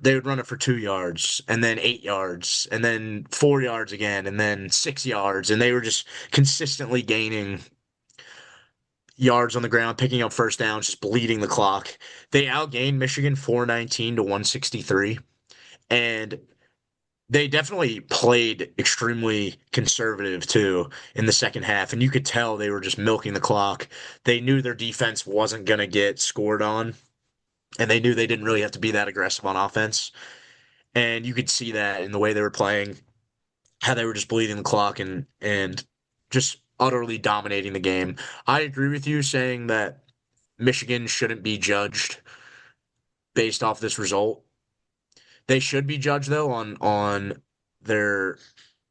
they would run it for 2 yards and then 8 yards and then 4 yards again and then 6 yards. And they were just consistently gaining yards on the ground, picking up first downs, just bleeding the clock. They outgained Michigan 419 to 163. And they definitely played extremely conservative too in the second half, and you could tell they were just milking the clock. They knew their defense wasn't going to get scored on, and they knew they didn't really have to be that aggressive on offense. And you could see that in the way they were playing, how they were just bleeding the clock and just utterly dominating the game. I agree with you saying that Michigan shouldn't be judged based off this result. They should be judged though on their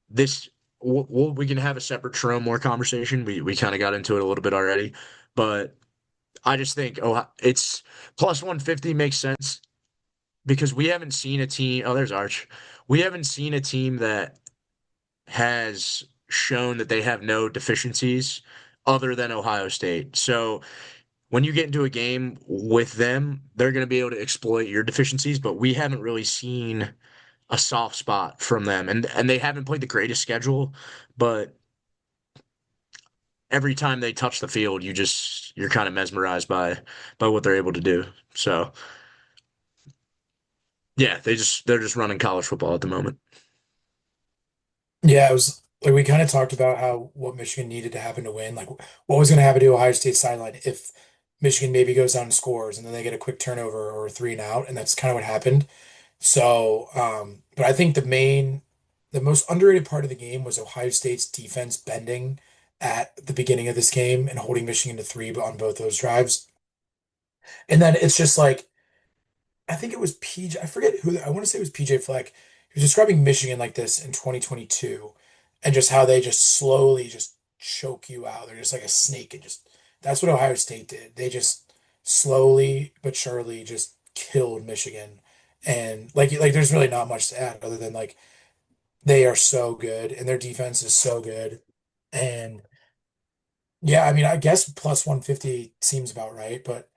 this we can have a separate Trome Moore conversation. We kind of got into it a little bit already, but I just think it's plus 150 makes sense because we haven't seen a team. Oh, there's Arch. We haven't seen a team that has shown that they have no deficiencies other than Ohio State. So when you get into a game with them, they're going to be able to exploit your deficiencies, but we haven't really seen a soft spot from them. And they haven't played the greatest schedule, but every time they touch the field, you're kind of mesmerized by what they're able to do. So yeah, they're just running college football at the moment. Yeah, it was like we kind of talked about how what Michigan needed to happen to win, like what was going to happen to Ohio State sideline if Michigan maybe goes down and scores and then they get a quick turnover or a three and out, and that's kind of what happened. So, but I think the most underrated part of the game was Ohio State's defense bending at the beginning of this game and holding Michigan to three on both those drives. And then it's just like I think it was PJ. I forget who. I want to say it was PJ Fleck. He was describing Michigan like this in 2022, and just how they just slowly just choke you out. They're just like a snake, and just that's what Ohio State did. They just slowly but surely just killed Michigan. And like there's really not much to add other than like they are so good and their defense is so good. And yeah, I mean, I guess plus 150 seems about right, but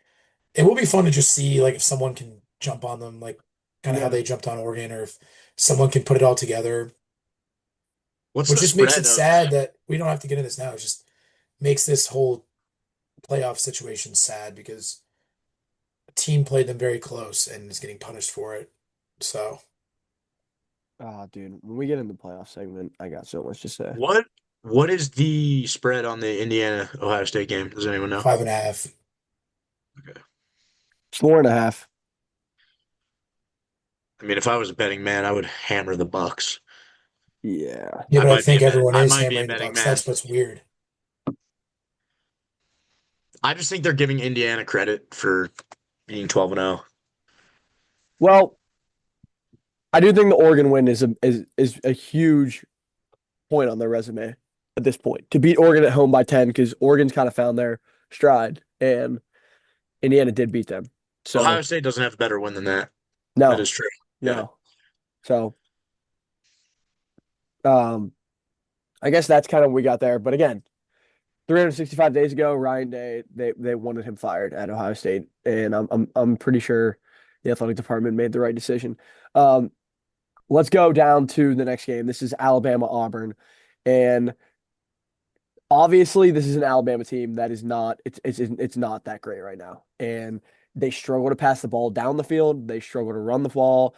it will be fun to just see like if someone can jump on them, like kind of how Yeah. they jumped on Oregon, or if someone can put it all together, What's which the just makes it spread of sad that we don't have to get into this now. It just makes this whole playoff situation sad because a team played them very close and is getting punished for it. So Ah, dude, when we get in the playoff segment, I got so much to say. what what is the spread on the Indiana Ohio State game? Does anyone know? 5.5. Okay. 4.5. I mean, if I was a betting man, I would hammer the Bucks. Yeah. Yeah, I but I might be a think bet. everyone I is might be a hammering the betting Bucks. man. That's what's weird. I just think they're giving Indiana credit for being 12-0. Well, I do think the Oregon win is a huge point on their resume at this point. To beat Oregon at home by 10 because Oregon's kind of found their stride and Indiana did beat them. Ohio So, State doesn't have a better win than that. That no, is true. Yeah. no. So, um, I guess that's kind of what we got there. But again, 365 days ago, Ryan Day, they wanted him fired at Ohio State, and I'm pretty sure the athletic department made the right decision. Um, let's go down to the next game. This is Alabama Auburn, and obviously this is an Alabama team that is not it's not that great right now, and they struggle to pass the ball down the field. They struggle to run the ball.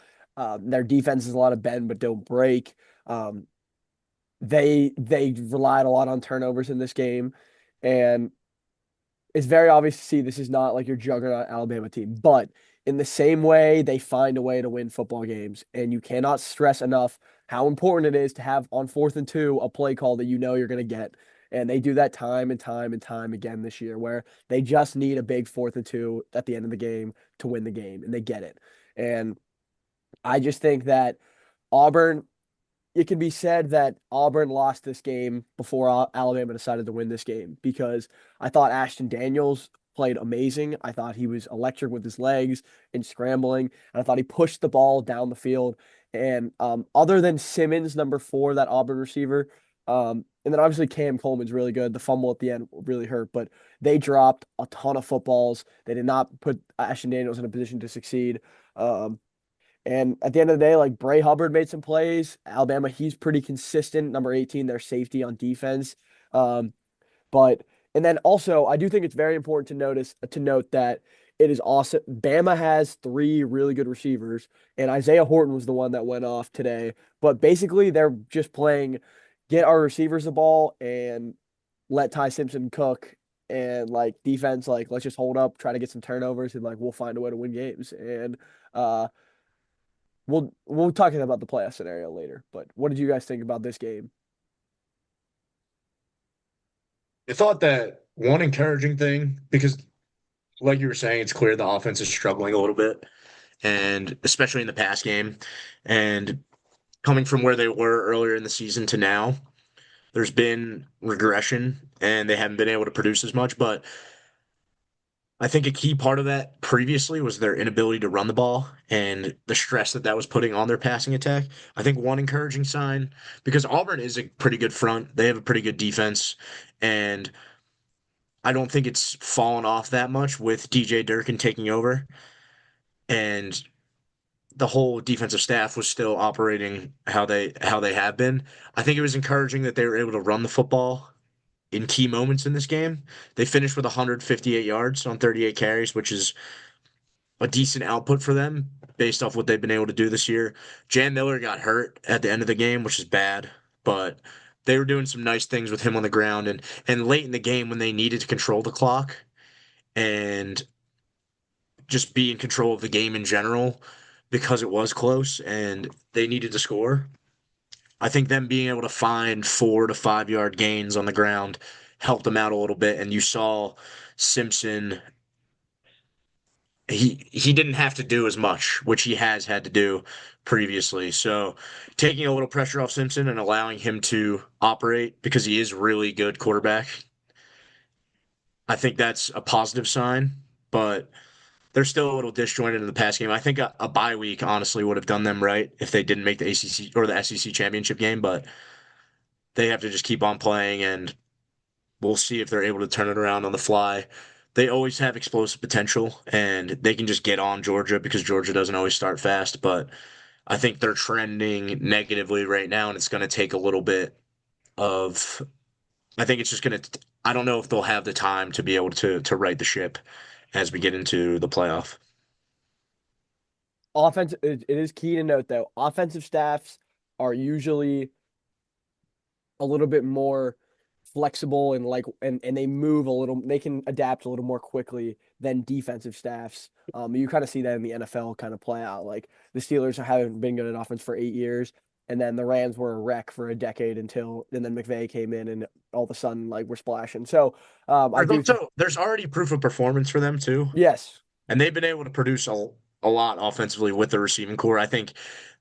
Their defense is a lot of bend but don't break. Um, they relied a lot on turnovers in this game, and it's very obvious to see this is not like your juggernaut Alabama team, but in the same way, they find a way to win football games. And you cannot stress enough how important it is to have on 4th and 2 a play call that you know you're going to get. And they do that time and time and time again this year, where they just need a big 4th and 2 at the end of the game to win the game, and they get it. And I just think that Auburn it can be said that Auburn lost this game before Alabama decided to win this game because I thought Ashton Daniels played amazing. I thought he was electric with his legs and scrambling. And I thought he pushed the ball down the field. And other than Simmons, number 4, that Auburn receiver, and then obviously Cam Coleman's really good. The fumble at the end really hurt, but they dropped a ton of footballs. They did not put Ashton Daniels in a position to succeed. Um, and at the end of the day, like Bray Hubbard made some plays. Alabama, he's pretty consistent. Number 18, their safety on defense. Um, but and then also, I do think it's very important to note that it is awesome. Bama has 3 really good receivers, and Isaiah Horton was the one that went off today. But basically, they're just playing, get our receivers the ball and let Ty Simpson cook. And like defense, like let's just hold up, try to get some turnovers, and like we'll find a way to win games. And uh, we'll talk about the playoff scenario later. But what did you guys think about this game? I thought that one encouraging thing, because like you were saying, it's clear the offense is struggling a little bit, and especially in the pass game. And coming from where they were earlier in the season to now, there's been regression and they haven't been able to produce as much. But I think a key part of that previously was their inability to run the ball and the stress that that was putting on their passing attack. I think one encouraging sign, because Auburn is a pretty good front, they have a pretty good defense, and I don't think it's fallen off that much with DJ Durkin taking over. And the whole defensive staff was still operating how they have been. I think it was encouraging that they were able to run the football in key moments in this game. They finished with 158 yards on 38 carries, which is a decent output for them based off what they've been able to do this year. Jan Miller got hurt at the end of the game, which is bad, but they were doing some nice things with him on the ground and late in the game when they needed to control the clock and just be in control of the game in general because it was close and they needed to score. I think them being able to find 4 to 5 yard gains on the ground helped them out a little bit. And you saw Simpson, he didn't have to do as much, which he has had to do previously. So taking a little pressure off Simpson and allowing him to operate because he is really good quarterback, I think that's a positive sign. But they're still a little disjointed in the pass game. I think a bye week honestly would have done them right if they didn't make the ACC or the SEC championship game, but they have to just keep on playing and we'll see if they're able to turn it around on the fly. they always have explosive potential, and they can just get on Georgia because Georgia doesn't always start fast. But I think they're trending negatively right now, and it's going to take a little bit of. I think it's just going to. I don't know if they'll have the time to be able to right the ship as we get into the playoff. It is key to note though, offensive staffs are usually a little bit more flexible and and they move a little, they can adapt a little more quickly than defensive staffs. You kind of see that in the NFL kind of play out. Like the Steelers haven't been good at offense for 8 years, and then the Rams were a wreck for a decade and then McVay came in and all of a sudden like we're splashing. So I There's do think also there's already proof of performance for them too, yes, and they've been able to produce a lot offensively with the receiving core. I think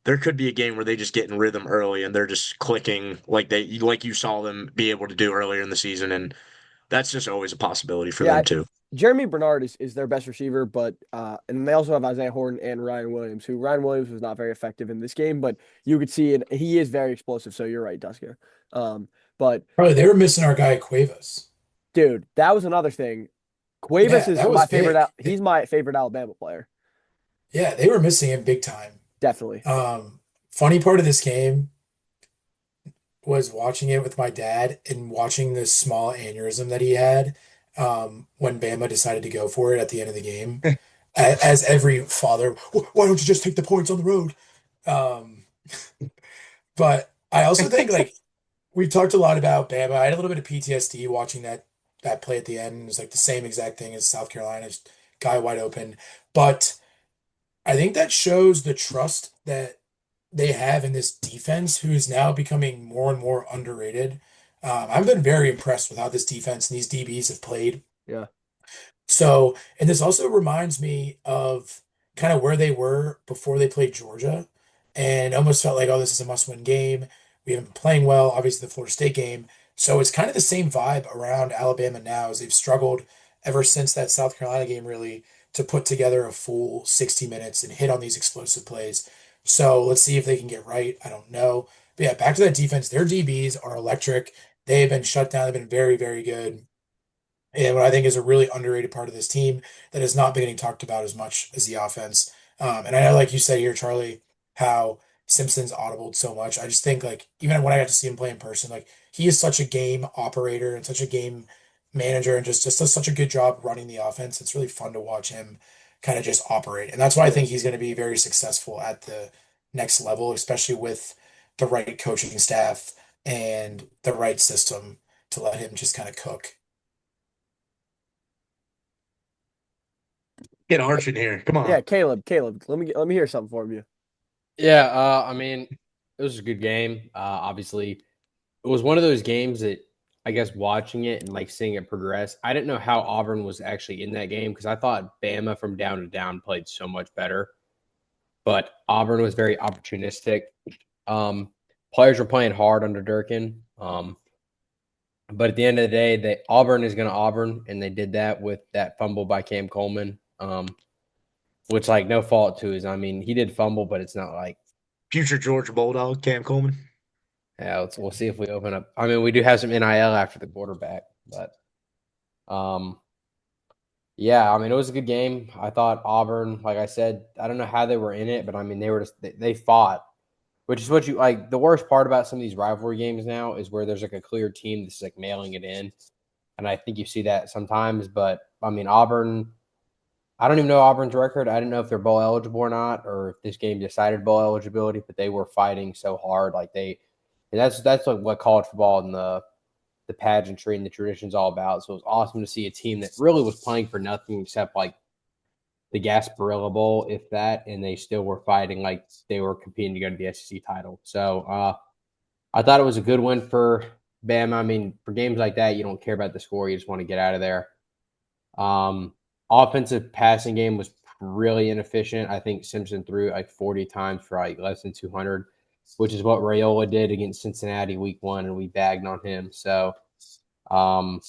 there could be a game where they just get in rhythm early and they're just clicking like you saw them be able to do earlier in the season, and that's just always a possibility for yeah. them too. Jeremy Bernard is their best receiver, but and they also have Isaiah Horton and Ryan Williams, who Ryan Williams was not very effective in this game, but you could see it. He is very explosive. So you're right, Dusker. But Probably they were missing our guy Cuevas. dude, that was another thing. Cuevas Yeah, is that was my favorite. big. He's my favorite Alabama player. Yeah, they were missing him big time. Definitely. Funny part of this game was watching it with my dad and watching this small aneurysm that he had when Bama decided to go for it at the end of the game. As every father, why don't you just take the points on the road? Um, but I also think like we talked a lot about Bama. I had a little bit of PTSD watching that play at the end. It was like the same exact thing as South Carolina's guy wide open. But I think that shows the trust that they have in this defense, who is now becoming more and more underrated. I've been very impressed with how this defense and these DBs have played. Yeah. So, and this also reminds me of kind of where they were before they played Georgia, and it almost felt like, oh, this is a must-win game. We haven't been playing well, obviously the Florida State game. So it's kind of the same vibe around Alabama now, as they've struggled ever since that South Carolina game, really, to put together a full 60 minutes and hit on these explosive plays. So let's see if they can get right. I don't know. But yeah, back to that defense. Their DBs are electric. They've been shut down. They've been very, very good. And what I think is a really underrated part of this team that has not been getting talked about as much as the offense. And I know, like you said here, Charlie, how Simpson's audibled so much. I just think, like, even when I got to see him play in person, like, he is such a game operator and such a game manager and just does such a good job running the offense. It's really fun to watch him kind of just operate. And that's why I It think is. he's going to be very successful at the next level, especially with the right coaching staff and the right system to let him just kind of cook. Get Arch in here. Come Yeah, on. Caleb, let me hear something from you. Yeah, I mean, it was a good game. Obviously, it was one of those games that I guess watching it and like seeing it progress. I didn't know how Auburn was actually in that game because I thought Bama from down to down played so much better, but Auburn was very opportunistic. Um, Players were playing hard under Durkin, but at the end of the day, Auburn is going to Auburn, and they did that with that fumble by Cam Coleman. Which like no fault to his. I mean, he did fumble, but it's not like Future Georgia Bulldog, Cam Coleman. yeah. We'll see if we open up. I mean, we do have some NIL after the quarterback, but yeah. I mean, it was a good game. I thought Auburn, like I said, I don't know how they were in it, but I mean, they were just they fought, which is what you like. The worst part about some of these rivalry games now is where there's like a clear team that's like mailing it in, and I think you see that sometimes. But I mean, Auburn. I don't even know Auburn's record. I didn't know if they're bowl eligible or not, or if this game decided bowl eligibility. But they were fighting so hard, and that's like what college football and the pageantry and the tradition's all about. So it was awesome to see a team that really was playing for nothing except like the Gasparilla Bowl, if that, and they still were fighting like they were competing to go to the SEC title. So I thought it was a good win for Bama. I mean, for games like that, you don't care about the score; you just want to get out of there. Um, Offensive passing game was really inefficient. I think Simpson threw like 40 times for like less than 200, which is what Rayola did against Cincinnati week 1, and we bagged on him. So, um,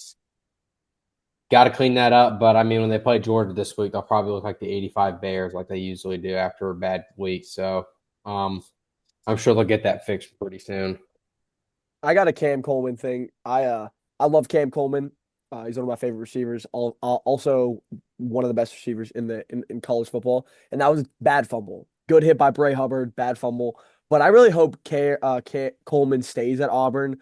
got to clean that up. But I mean, when they play Georgia this week, they'll probably look like the 85 Bears, like they usually do after a bad week. So, I'm sure they'll get that fixed pretty soon. I got a Cam Coleman thing. I love Cam Coleman. He's one of my favorite receivers. Also, one of the best receivers in college football. And that was a bad fumble. Good hit by Bray Hubbard. Bad fumble. But I really hope Coleman stays at Auburn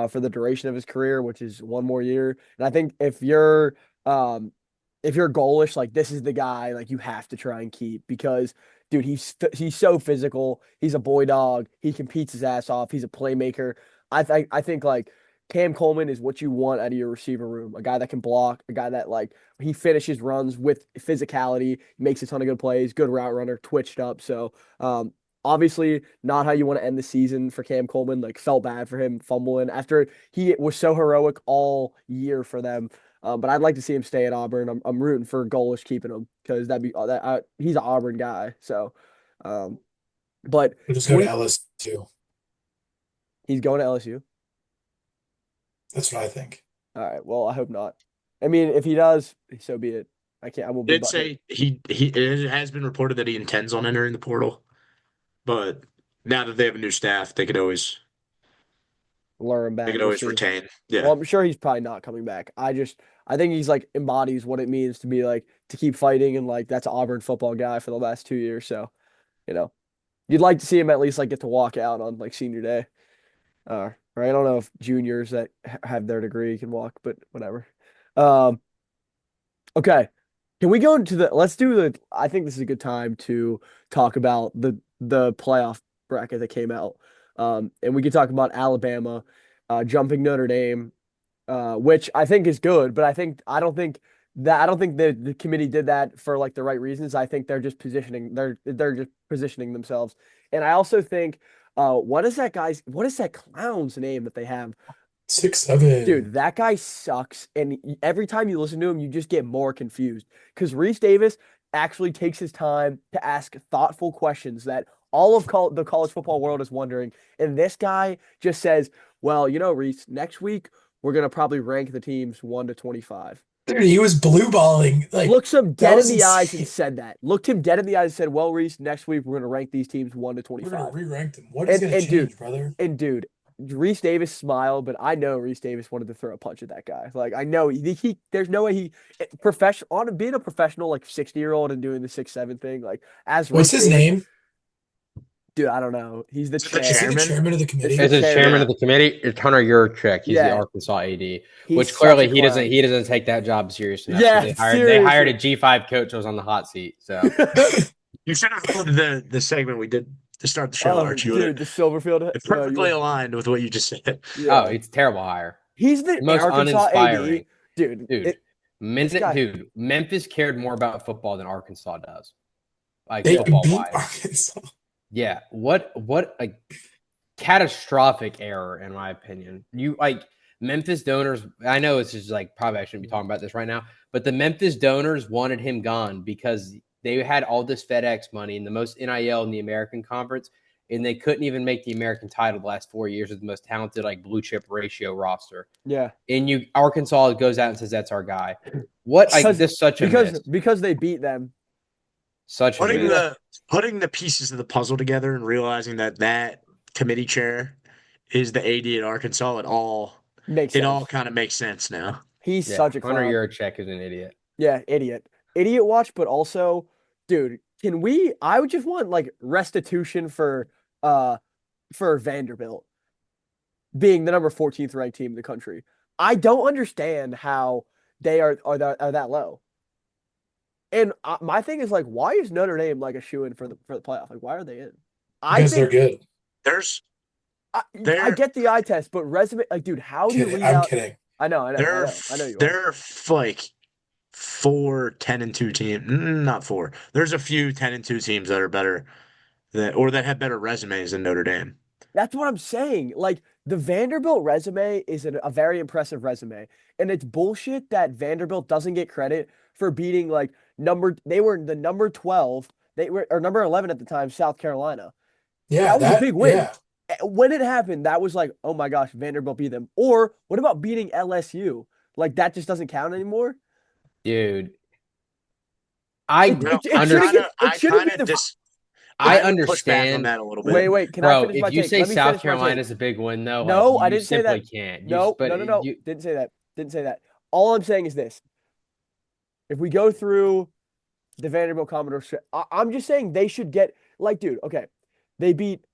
for the duration of his career, which is one more year. And I think if you're goalish, like this is the guy like you have to try and keep because dude, he's so physical. He's a boy dog. He competes his ass off. He's a playmaker. I think like Cam Coleman is what you want out of your receiver room. A guy that can block, a guy that like he finishes runs with physicality, makes a ton of good plays, good route runner, twitched up. So obviously not how you want to end the season for Cam Coleman. Like felt bad for him fumbling after he was so heroic all year for them. But I'd like to see him stay at Auburn. I'm rooting for Golish keeping him because he's an Auburn guy. So, but We'll just go to LSU. he's going to LSU. That's what I think. All right. Well, I hope not. I mean, if he does, so be it. I won't be Did say he it has been reported that he intends on entering the portal, but now that they have a new staff, lure him they back. could We'll always see. retain. Well, Yeah. I'm sure he's probably not coming back. I think he's like embodies what it means to be like to keep fighting and like that's an Auburn football guy for the last 2 years. So, you know, you'd like to see him at least like get to walk out on like senior day. Right. I don't know if juniors that have their degree can walk, but whatever. Um, okay. Can we go into let's do I think this is a good time to talk about the playoff bracket that came out. And we can talk about Alabama, jumping Notre Dame, which I think is good, but I don't think the committee did that for like the right reasons. I think they're just positioning themselves. And I also think what is that clown's name that they have? 6'7". Dude, that guy sucks. And every time you listen to him, you just get more confused. Because Reese Davis actually takes his time to ask thoughtful questions that all of the college football world is wondering. And this guy just says, well, Reese, next week, we're going to probably rank the teams 1 to 25. Dude, he was blue balling. Like Looks him that dead in was the eyes and insane. said that. Looked him dead in the eyes and said, well, Reese, next week, we're going to rank these teams 1 to We're 25. gonna re-rank them. What is gonna And dude, change, brother? dude, Reese Davis smiled, but I know Reese Davis wanted to throw a punch at that guy. Like I know there's no way being a professional like 60-year-old and doing the 6'7" thing like as What's Reese his Davis, name? dude. I don't know. He's the Is it the chair. Is he the Chairman? chairman of the committee? It's As the chairman Yeah. of the committee, it's Hunter Yurchek. He's the Yeah. Arkansas AD, He's which such clearly a he doesn't clown. he doesn't take that job serious enough. Yeah, So they hired a seriously. G5 coach who was on the hot seat. So You should have heard the segment we did to start the show, Oh, Archie. dude, the Silverfield. It's perfectly aligned with what you just said. Yeah. oh, it's a terrible hire. He's the The most Arkansas uninspiring. AD, dude. Dude, This guy- dude, Memphis cared more about football than Arkansas does. Like They football beat wise. Arkansas. Yeah. What a catastrophic error, in my opinion. You like Memphis donors. I know it's just like probably I shouldn't be talking about this right now, but the Memphis donors wanted him gone because they had all this FedEx money and the most NIL in the American Conference, and they couldn't even make the American title the last 4 years with the most talented like blue chip ratio roster. Yeah. And Arkansas goes out and says that's our guy. What like this such a miss. Because they beat them. Such a Putting miss. the pieces of the puzzle together and realizing that committee chair is the AD at Arkansas, it all kind of makes sense now. He's Yeah, such a Hunter clown. Yurchek is an idiot. Yeah, idiot watch, but also, dude, I would just want like restitution for Vanderbilt being the number 14th ranked team in the country. I don't understand how they are that low. And my thing is like, why is Notre Dame like a shoe-in for the playoff? Like, why are they in? Because they're good. I get the eye test, but resume, like, dude, how do you read I'm out? kidding. I know you are. There are like 4 10-2 teams. Not 4. There's a few 10-2 teams that are better that have better resumes than Notre Dame. That's what I'm saying. Like the Vanderbilt resume is a very impressive resume, and it's bullshit that Vanderbilt doesn't get credit for beating like they were the number 12, or number 11 at the time, South Carolina. Yeah, that was a big win. Yeah. When it happened, that was like, oh my gosh, Vanderbilt beat them. Or what about beating LSU? Like that just doesn't count anymore, dude. I understand on that a little bit. Wait, can I finish my take? If you say South Carolina is a big win, though, no, like, I didn't say that. Can't. No, didn't say that. all I'm saying is this. If we go through the Vanderbilt Commodores, I'm just saying they should get like, dude, okay. They beat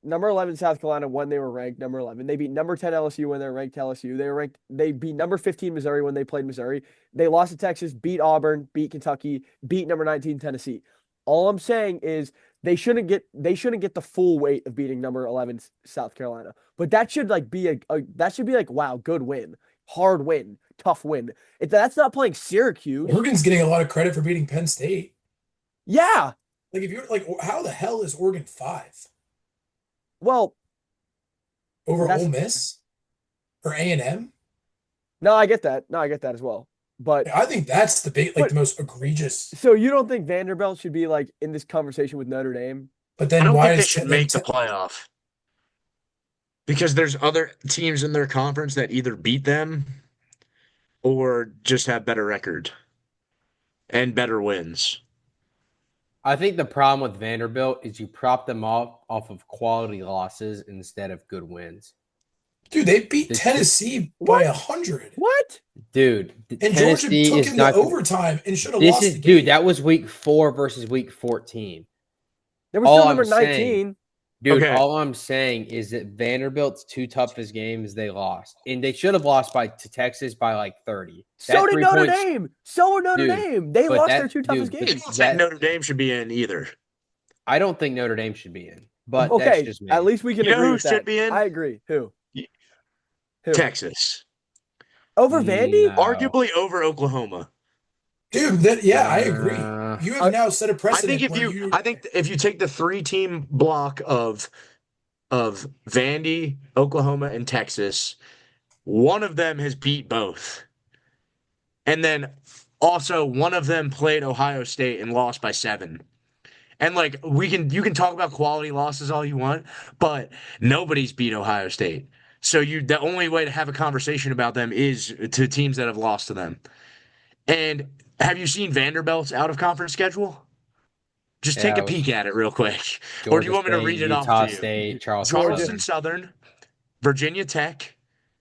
number 11 South Carolina when they were ranked number 11. They beat number 10 LSU when they were ranked LSU. They beat number 15 Missouri when they played Missouri. They lost to Texas, beat Auburn, beat Kentucky, beat number 19 Tennessee. All I'm saying is they shouldn't get the full weight of beating number 11 South Carolina. But that should like be wow, good win. Hard win, tough win. That's not playing Syracuse. Oregon's getting a lot of credit for beating Penn State. Yeah. Like if you're like, how the hell is Oregon 5 Well, over Ole Miss or A&M? No, I get that. No, I get that as well. But I think that's the most egregious. So you don't think Vanderbilt should be like in this conversation with Notre Dame? But then I don't why think they is should make the playoff because there's other teams in their conference that either beat them or just have better record and better wins. I think the problem with Vanderbilt is you prop them off of quality losses instead of good wins. Dude, they beat Tennessee by 100. What? Dude, and Tennessee Georgia took him to overtime and should have lost the game. Dude, that was week 4 versus week 14. There was still number 19. Dude, all I'm saying is that Vanderbilt's 2 toughest games they lost. And they should have lost to Texas by like 30. So did Notre Dame. So did Notre Dame. They lost their 2 toughest games. I don't think Notre Dame should be in either. I don't think Notre Dame should be in. But okay, that's just me. At least we can agree with that. Who should be in? I agree. Who? Texas. Over Vandy? No. Arguably over Oklahoma. Dude, I agree. You have now set a precedent. I think if you take the 3-team block of Vandy, Oklahoma, and Texas, one of them has beat both. And then also one of them played Ohio State and lost by 7. And like you can talk about quality losses all you want, but nobody's beat Ohio State. So the only way to have a conversation about them is to teams that have lost to them. And have you seen Vanderbilt's out of conference schedule? Just take a peek at it real quick. Or do you want me to read it off to you? Utah State, Charleston Southern, Virginia Tech,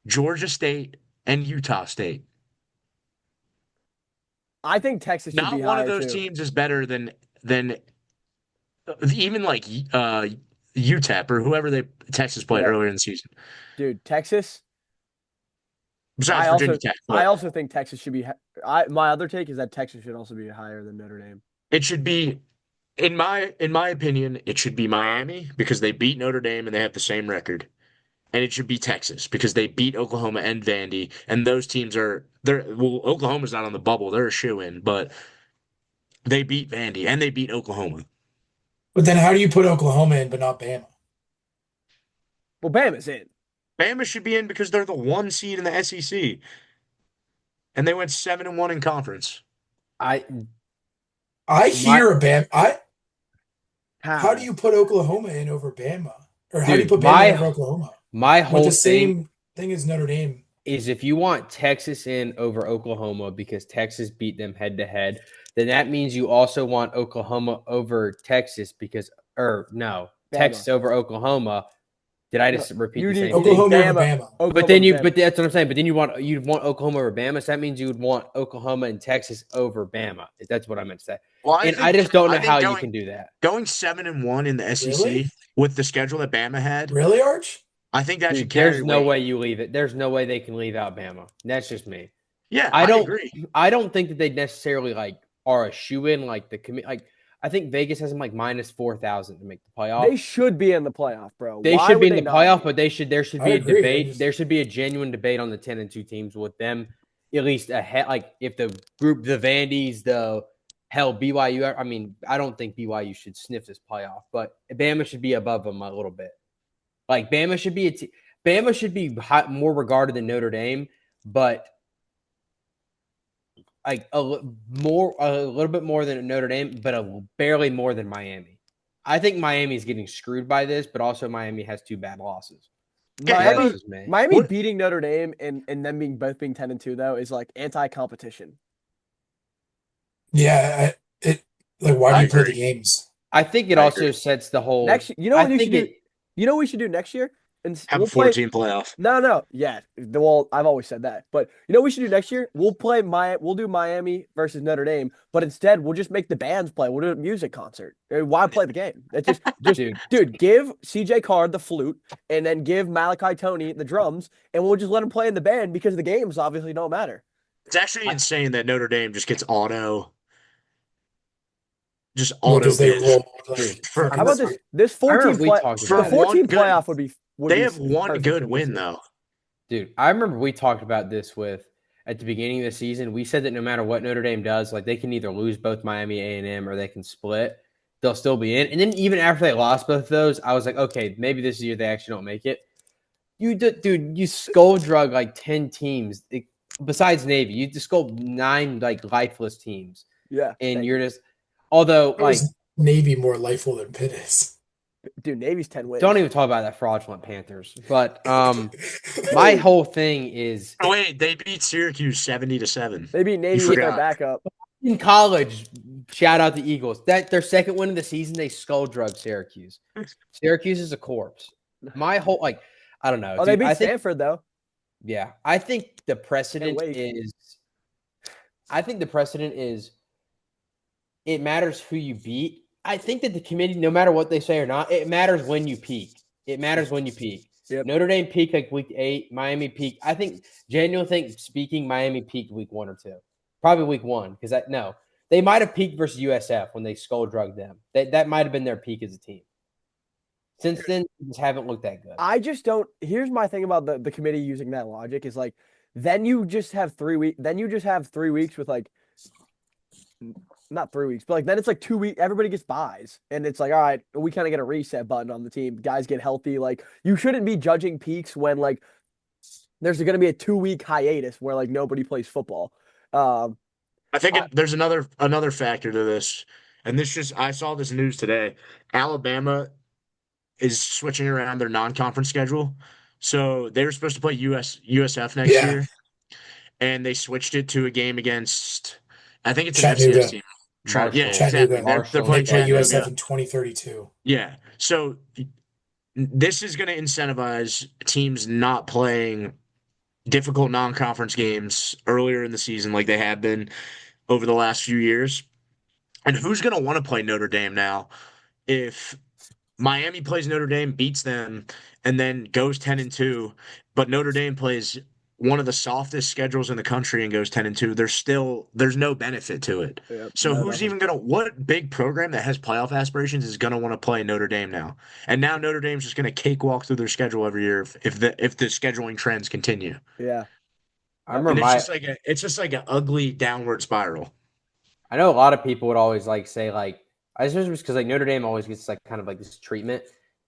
Georgia State, and Utah State. I think Texas should be higher. Not one of those teams is better than even like UTEP or whoever Texas played earlier in the season. Dude, Texas. Besides Virginia Tech. I also think Texas should be. My other take is that Texas should also be higher than Notre Dame. It should be, in my opinion, it should be Miami because they beat Notre Dame and they have the same record, and it should be Texas because they beat Oklahoma and Vandy, and those teams Oklahoma's not on the bubble; they're a shoo-in, but they beat Vandy and they beat Oklahoma. But then, how do you put Oklahoma in but not Bama? Well, Bama's in. Bama should be in because they're the 1 seed in the SEC. And they went 7-1 in conference. I hear a Bama. How do you put Oklahoma in over Bama? Or how do you put Bama over Oklahoma? My whole same thing as Notre Dame is if you want Texas in over Oklahoma because Texas beat them head to head, then that means you also want Oklahoma over Texas Texas over Oklahoma. Did I just repeat the same thing? Oklahoma over Bama. But that's what I'm saying. But then you'd want Oklahoma over Bama. So that means you would want Oklahoma and Texas over Bama. That's what I meant to say. Well, I just don't know how you can do that. Going 7-1 in the SEC with the schedule that Bama had. Really, Arch? I think that should carry. There's no way you leave it. There's no way they can leave out Bama. That's just me. Yeah, I agree. I don't think that they necessarily are a shoe-in I think Vegas has them minus 4,000 to make the playoff. They should be in the playoff, bro. They should be in the playoff, but there should be a debate. There should be a genuine debate on the 10-2 teams with them at least ahead. If the group, the Vandies, BYU. I mean, I don't think BYU should sniff this playoff, but Bama should be above them a little bit. Bama should be more regarded than Notre Dame, but a little bit more than Notre Dame, but barely more than Miami. I think Miami is getting screwed by this, but also Miami has 2 bad losses. Miami beating Notre Dame and them both being 10-2 though is anti-competition. Yeah, why do you play the games? I think it also sets the whole next. You know what we should do next year? and Have a we'll play. 14 playoff. No. Yeah. Well, I've always said that. But you know what we should do next year? We'll do Miami versus Notre Dame, but instead we'll just make the bands play. We'll do a music concert. Why play the game? It's just dude, give CJ Card the flute and then give Malachi Tony the drums, and we'll just let him play in the band because the games obviously don't matter. It's actually insane that Notre Dame just gets just Well, auto because they bids roll like Dude, for How about fucking this I 14 remember we play talked for the about it. 14 one good. playoff would They be have one perfect good for this win year. though. Dude, I remember we talked about this at the beginning of the season. We said that no matter what Notre Dame does, like they can either lose both Miami A&M or they can split. They'll still be in. And then even after they lost both of those, I was like, okay, maybe this year they actually don't make it. Dude, you skull drug like 10 teams besides Navy. You just skull 9 like lifeless teams. Yeah. And you're just, although How like, is Navy more lifeful than Pitt is? dude, Navy's 10 wins. don't even talk about that fraudulent Panthers. But my whole thing is Oh, wait, they beat Syracuse 70-7. They beat Navy with their forgot. backup. in college. Shout out the Eagles. That their second win of the season, they skull drugged Syracuse. Syracuse is a corpse. My whole I don't know. Oh, dude, they beat I think, Stanford though. yeah, I think the precedent wait. is. I think the precedent is. It matters who you beat. I think that the committee, no matter what they say or not, it matters when you peak. It matters when you peak. Yep. Notre Dame peaked like week 8. Miami peaked. I think genuinely think speaking, Miami peaked week 1 or 2, probably week 1 because they might have peaked versus USF when they skull drugged them. That might have been their peak as a team. Since then, they just haven't looked that good. I just don't. Here's my thing about the committee using that logic is like, then you just have 3 weeks. Then you just have 3 weeks with like, not 3 weeks, but like then it's like 2 weeks. Everybody gets buys, and it's like, all right, we kind of get a reset button on the team. Guys get healthy. Like you shouldn't be judging peaks when like there's going to be a 2 week hiatus where like nobody plays football. I think there's another factor to this, and I saw this news today. Alabama is switching around their non-conference schedule, so they were supposed to play USF next Yeah. year, and they switched it to a game against. I think it's an Chattanooga. FCS team. Yeah, Chattanooga. exactly. They're Marshall. playing They play USF Chattanooga. in 2032. Yeah, so this is going to incentivize teams not playing difficult non-conference games earlier in the season like they have been over the last few years. And who's going to want to play Notre Dame now if Miami plays Notre Dame, beats them, and then goes 10-2, but Notre Dame plays one of the softest schedules in the country and goes 10-2? There's no benefit to it. Yep, So no, who's even what big program that has playoff aspirations is gonna want to play Notre Dame now? And now Notre Dame's just gonna cakewalk through their schedule every year if the scheduling trends continue. Yeah. I And remember it's just like an ugly downward spiral. I know a lot of people would always say I suppose it's because Notre Dame always gets kind of this treatment,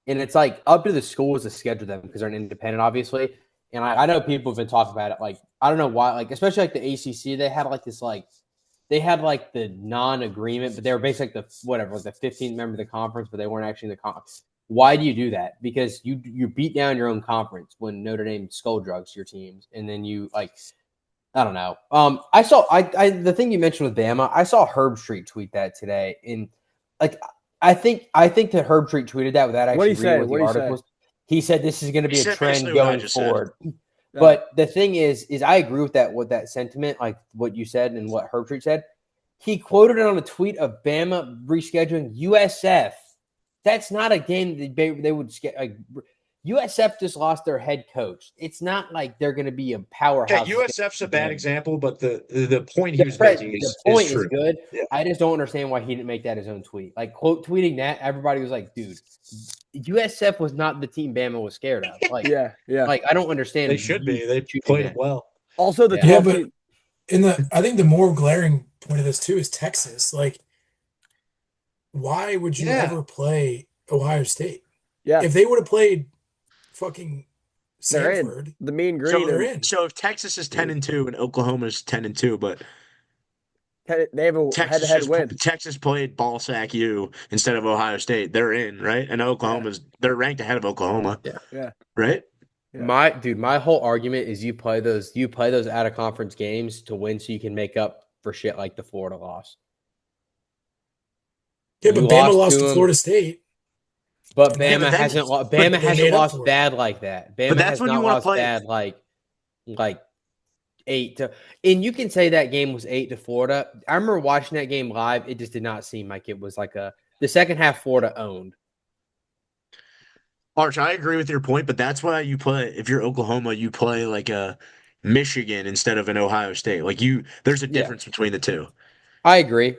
and it's up to the schools to schedule them because they're an independent, obviously. And I know people have been talking about it. I don't know why. Especially the ACC, they had this they had the non-agreement, but they were basically the 15th member of the conference, but they weren't actually in the conference. Why do you do that? Because you beat down your own conference when Notre Dame skull drugs your teams, and then you I don't know. I saw the thing you mentioned with Bama. I saw Herb Street tweet that today, and I think that Herb Street tweeted that without actually reading what the article was. He said this is going to be a trend going forward. Yeah. But the thing is I agree with that sentiment, what you said and what Herb Street said. He quoted it on a tweet of Bama rescheduling USF. That's not a game that they would USF just lost their head coach. It's not like they're going to be a powerhouse. Okay, USF's a bad example, but the point he was making is true. Good. Yeah. I just don't understand why he didn't make that his own tweet. Quote tweeting that, everybody was like, dude, USF was not the team Bama was scared of. Yeah. I don't understand. They should be. They played well. Also, the Yeah, but I think the more glaring point of this too is Texas. Why would you ever play Ohio State? Yeah. If they would have played fucking They're Sanford, in. The mean green. they're in. So if Texas is 10-2 and Oklahoma is 10-2, but They have a head-to-head win. Texas played ball sack U instead of Ohio State, they're in, right? And they're ranked ahead of Oklahoma. Yeah. Right? Yeah. My whole argument is you play those out of conference games to win so you can make up for shit like the Florida loss. Yeah, but Bama lost to Florida State. But Yeah, Bama but then, hasn't but, Bama they hasn't made up lost for it. bad like that. Bama that's has when you not want to lost play. bad like 8 to, and you can say that game was 8 to Florida. I remember watching that game live. It just did not seem like it was like the second half Florida owned. Arch, I agree with your point, but that's why you play. If you're Oklahoma, you play like a Michigan instead of an Ohio State. There's a Yeah, difference between the two. I agree.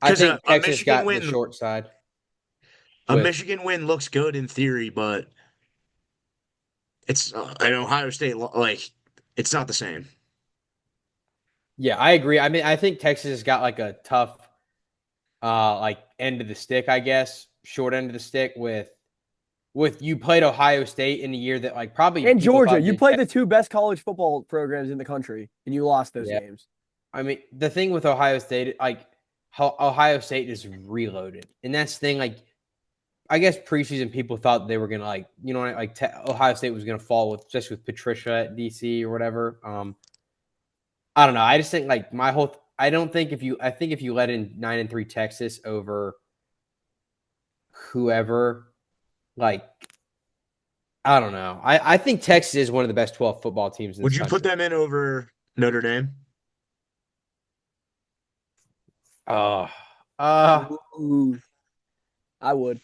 I Because think a Texas Michigan got the win, short side a with Michigan win looks good in theory, but it's an Ohio State it's not the same. yeah, I agree. I mean, I think Texas has got like a tough like end of the stick, I guess, short end of the stick with you played Ohio State in a year that like probably And people Georgia, thought you did. played the two best college football programs in the country, and you lost those Yeah. games. I mean, the thing with Ohio State, like how Ohio State is reloaded, and that's the thing. Like, I guess preseason people thought they were gonna Ohio State was gonna fall with just with Patricia at DC or whatever. I don't know. I just think like I don't think I think if you let in 9-3 Texas over whoever, like I don't know. I think Texas is one of the best 12 football teams in Would this you put country. them in over Notre Dame? Uh, uh, Ooh, I would.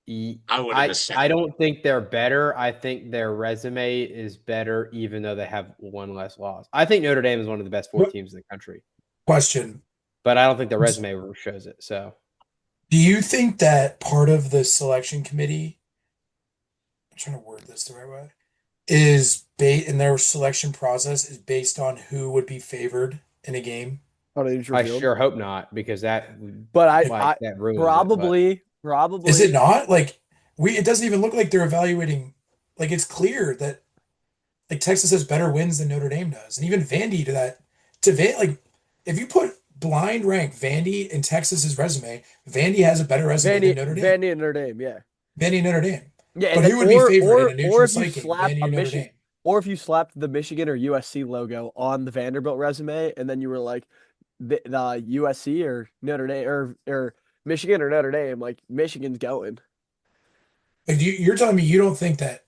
I would in a I second. don't think they're better. I think their resume is better, even though they have one less loss. I think Notre Dame is one of the best 4 What teams in the country, question? but I don't think the resume shows it. So Do you think that part of the selection committee, I'm trying to word this the right way, is in their selection process is based on who would be favored in a game? Oh, they just I revealed. sure hope not, because that But that ruins it. But Is it probably. not? Like it doesn't even look like they're evaluating. Like it's clear that like Texas has better wins than Notre Dame does. And even Vandy like if you put blind rank Vandy in Texas's resume, Vandy has a better resume than Notre Dame. Vandy and Notre Dame, yeah. Vandy and Notre Dame. Yeah, and But then who would be favored in a or neutral if you site game, slap Vandy a or Notre Michigan Dame? or if you slapped the Michigan or USC logo on the Vanderbilt resume and then you were like the USC or Notre Dame or Michigan or Notre Dame, like Michigan's going. Like you're telling me you don't think that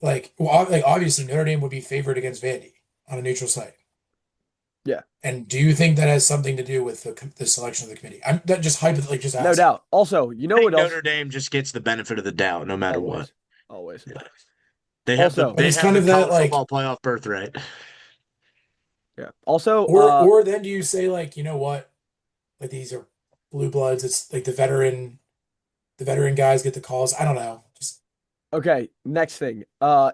like obviously Notre Dame would be favored against Vandy on a neutral site. Yeah. And do you think that has something to do with the selection of the committee? I'm that just hypothetically just No asking. doubt. Also, you I know think what else? Notre Dame just gets the benefit of the doubt no matter what. Always. Always. Yeah. Also, But They it's have kind the of that college like football playoff birthright. yeah. Also, or then do you say like, you know what? Like these are blue bloods. It's like the veteran guys get the calls. I don't know. Just okay, next thing.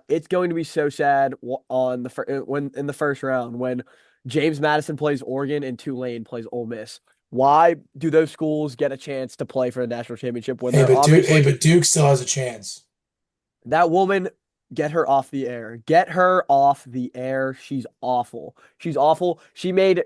It's going to be so sad on when in the first round when James Madison plays Oregon and Tulane plays Ole Miss. Why do those schools get a chance to play for the national championship when they're obviously But Duke still has a chance. that woman? Get her off the air. Get her off the air. She's awful. She's awful. She made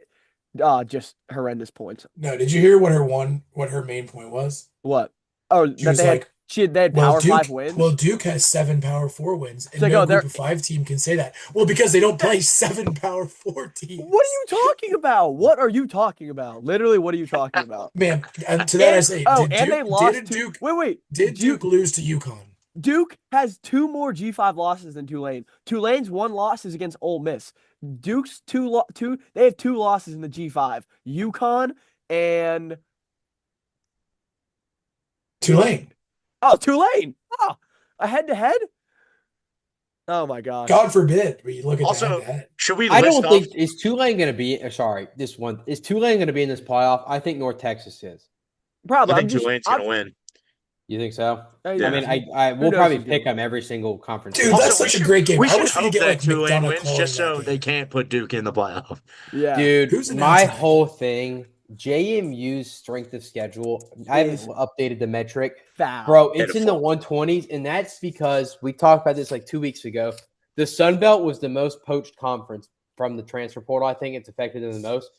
just horrendous points. No, did you hear what her main point was? What? Oh, She that was like, they had Power Five Well, wins. Duke has 7 Power 4 wins, It's and like, no oh, Group they're of 5 team can say that. Well, because they don't play 7 Power 4 what are teams. you talking about? What are you talking about? Literally, what are you talking about? Man, and to that I And say, and they lost to wait. did Duke lose to UConn? Duke has two more G5 losses than Tulane. Tulane's one loss is against Ole Miss. Duke's two they have two losses in the G5. UConn and Tulane. oh, Tulane. Oh, a head to head? Oh my gosh. God forbid we look at Also, that. should we I list don't off? think is Tulane going to be. Sorry, is Tulane going to be in this playoff? I think North Texas is. Probably. I think Tulane's going to win. You think so? Yeah. I mean, who we'll knows probably who's pick gonna them every single conference. Dude, Also, that's such a great game. We I should wish we hope could get that like Tulane McDonough wins calling just so that they game. can't put Duke in the playoff. Yeah. Dude, Who's my announcing that whole game? thing, JMU's strength of schedule, I haven't Is updated the metric. foul. Bro, it's in the Pitiful. 120s, and that's because we talked about this like 2 weeks ago. The Sun Belt was the most poached conference from the transfer portal. I think it's affected them the most.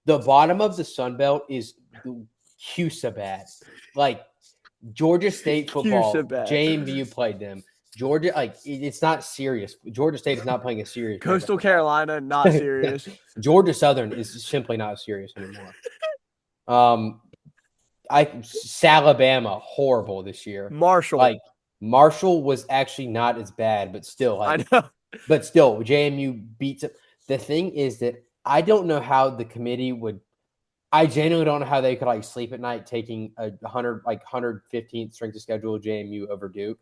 The bottom of the Sun Belt is CUSA bad. Like Georgia State football, CUSA bad. JMU played them. Georgia, like it's not serious. Georgia State is not playing a serious. Coastal Carolina, not serious. Georgia Southern is simply not serious anymore. Alabama horrible this year. Marshall. Like Marshall was actually not as bad, but still, I know. JMU beats it. The thing is that I don't know how the committee would. I genuinely don't know how they could like sleep at night taking a 115th strength of schedule JMU over Duke.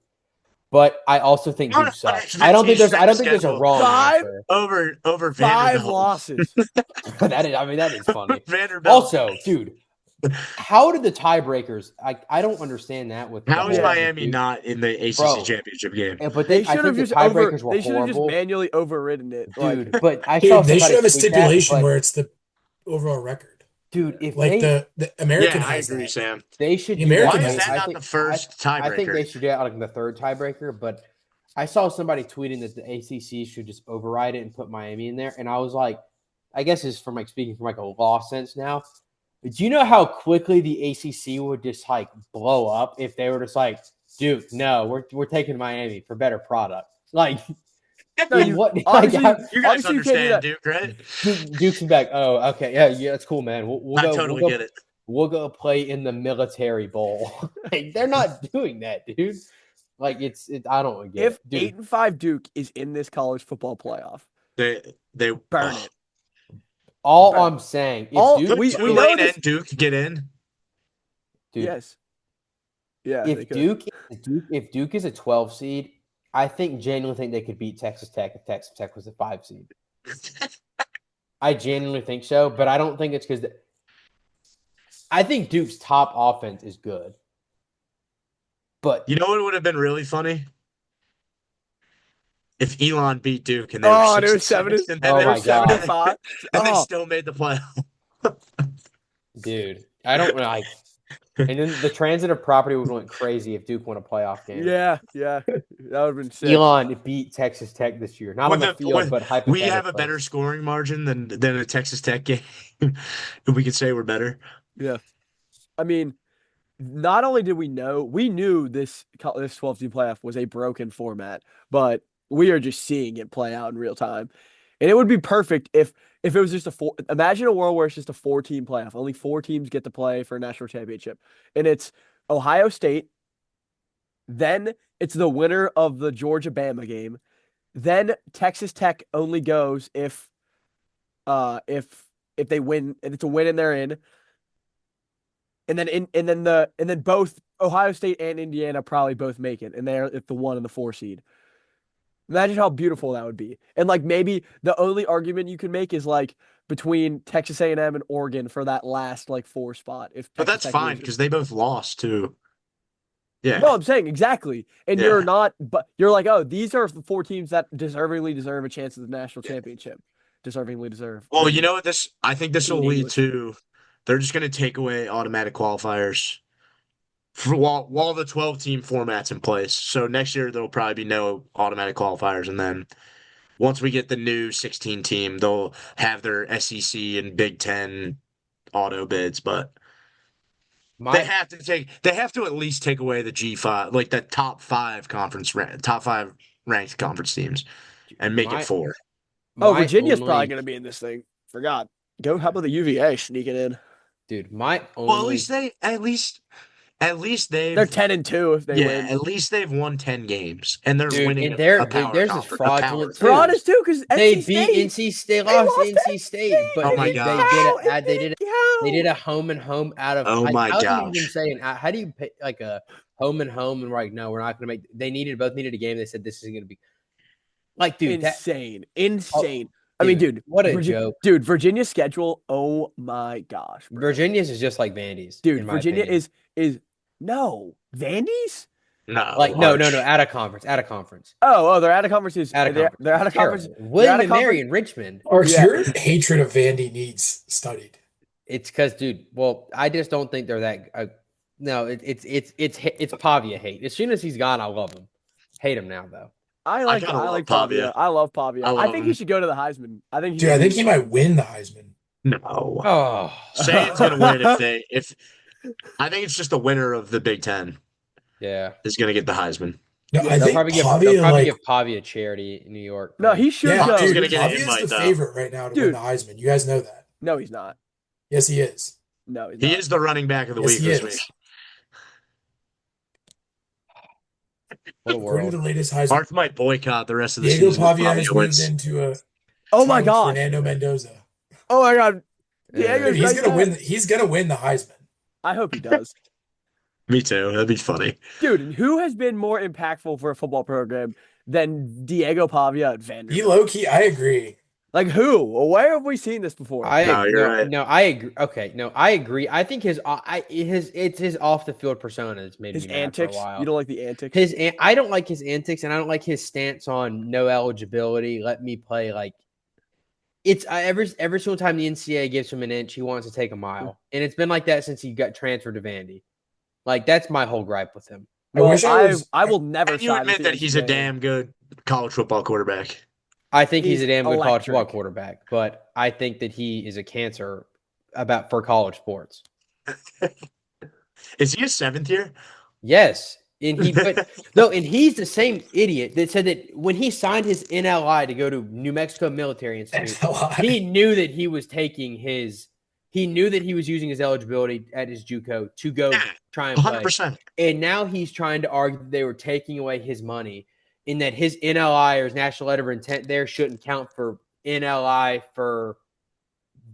But I also think Duke sucks. I don't think there's a wrong answer. Over 5 Vanderbilt. losses. That is funny. Vanderbilt. Also, dude, how did the tiebreakers? I don't understand that. With How is Yeah. Miami not in the ACC championship game? But They I should have think just the tiebreakers were they should have just horrible, manually overridden it. dude. Like, But I saw Dude, they should somebody have a tweet that, stipulation but, where it's the overall record. dude, if Like they the American Yeah, I has agree, that. Sam. they should The do American Why has is that that. not the first tiebreaker? I think they should do it like the third tiebreaker, but I saw somebody tweeting that the ACC should just override it and put Miami in there, and I was like, I guess it's from like speaking from like a law sense now. But do you know how quickly the ACC would just like blow up if they were just like, Duke, no, we're taking Miami for better product. Like, no, in you, what? obviously, Like, You guys obviously you can't do understand that. Duke, right? Duke's back. Oh, okay, yeah, that's cool, man. We'll I go. totally we'll go, get it. We'll go play in the military bowl. Like, they're not doing that, dude. Like I don't get If it, dude. 8-5 Duke is in this college football playoff, They burn it. All Bro, I'm saying, if all- Duke, Could we know Tulane this- and Duke get in? dude, Yes. Yeah. they if could. Duke is a 12 seed, I genuinely think they could beat Texas Tech if Texas Tech was a 5 seed. I genuinely think so, but I don't think it's because I think Duke's top offense is good. But You know what would have been really funny? If Elon beat Duke and they Oh, were and it was 6 and 7 and Oh they my were God. 75. and they Oh. still made the playoff. dude, I don't like. And then the transitive property would went crazy if Duke won a playoff game. Yeah. That would have been sick. Elon beat Texas Tech this year, not on the field, but hypothetically. We have a better scoring margin than a Texas Tech game. We could say we're better. Yeah. I mean, not only did we knew this 12-team playoff was a broken format, but we are just seeing it play out in real time. And it would be perfect if it was just imagine a world where it's just a 4-team playoff. Only 4 teams get to play for a national championship. And it's Ohio State, then it's the winner of the Georgia-Bama game. Then Texas Tech only goes if they win, and it's a win and they're in. And then both Ohio State and Indiana probably both make it, and they're at the 1 and the 4 seed. Imagine how beautiful that would be. And like maybe the only argument you can make is like between Texas A&M and Oregon for that last like 4 spot. But that's fine because they both lost too. Yeah. No, I'm saying exactly. And Yeah. you're not, but you're like, oh, these are the 4 teams that deservingly deserve a chance at the national championship. Deservingly deserve. Well, you know what I think this will In lead English. to. They're just going to take away automatic qualifiers for while the 12-team format's in place. So next year there'll probably be no automatic qualifiers, and then once we get the new 16 team, they'll have their SEC and Big Ten auto bids. But they have to at least take away the G5, like the top 5 ranked conference teams, and make it 4. Oh, Virginia's probably going to be in this thing. Forgot. How about the UVA sneaking in? Dude, Well, at least they've They're 10-2 if they win. At least they've won 10 games, and they're Dude, winning. and they're- a power theirs is conference- a fraudulent, power- Fraud is too because they beat NC State, lost to NC State, but Oh my they gosh. did a home and home out of. Oh my how do you gosh. even say how do you pay like a home and home and we're like, no, we're not going to make. They both needed a game. They said this is going to be like, dude, insane. I mean, dude, what a joke. Dude, Virginia's schedule. Oh my gosh, bro. Virginia's is just like Vandy's. Dude, in my Virginia opinion. is no Vandy's. No, like no, Arch. out of conference. Oh, they're out of conferences. Out of conference. They're out of conference. Terrible. William out of and Mary conference. in Richmond. Arch, Yeah. your hatred of Vandy needs studied. It's because, dude. Well, I just don't think they're that. No, it's Pavia hate. As soon as he's gone, I love him. Hate him now though. I like kinda love Pavia. Pavia. I love Pavia. I I love think him. he should go to the Heisman. I think He might win the Heisman. No. Oh, Saban's gonna win if I think it's just the winner of the Big Ten yeah. is gonna get the Heisman. No, I They'll think probably Pavia, give Pavia charity in New York. No, he should yeah, go. He's dude, gonna get an Pavia's invite, the though. favorite right now to win Dude. the Heisman. You guys know that. No, he's not. Yes, he is. No, he's He not. is the running back of the Yes, week he this is. week. What a According to world. the latest Heisman, Mark might boycott the rest of the Diego season if Pavia Pavia has moved wins. into a Oh my tie with gosh. Fernando Mendoza. Oh my God. Uh, Dude, Diego's right there. He's gonna win the Heisman. I hope he does. Me too. That'd be funny. Dude, who has been more impactful for a football program than Diego Pavia at He Vanderbilt? low key, I agree. Like who? Where have we seen this before? No, you're right. no, I agree. Okay, no, I agree. I think it's his off the field persona that's made His me mad for a antics. You while. don't like the antics? I don't like his antics, and I don't like his stance on no eligibility. Let me play like it's every single time the NCAA gives him an inch, he wants to take a mile, and it's been like that since he got transferred to Vandy. Like that's my whole gripe with him. I Well, wish I was. I will never And you side with admit the that he's a NCAA. damn good college football quarterback. I think he's He's a damn good college football electric. quarterback, but I think that he is a cancer for college sports. Is he a seventh year? Yes. And he's the same idiot that said that when he signed his NLI to go to New Mexico Military Institute, he knew that he was using his eligibility at his JUCO to go Yeah, try and play. 100%. And now he's trying to argue that they were taking away his money and that his NLI or his national letter of intent there shouldn't count for NLI for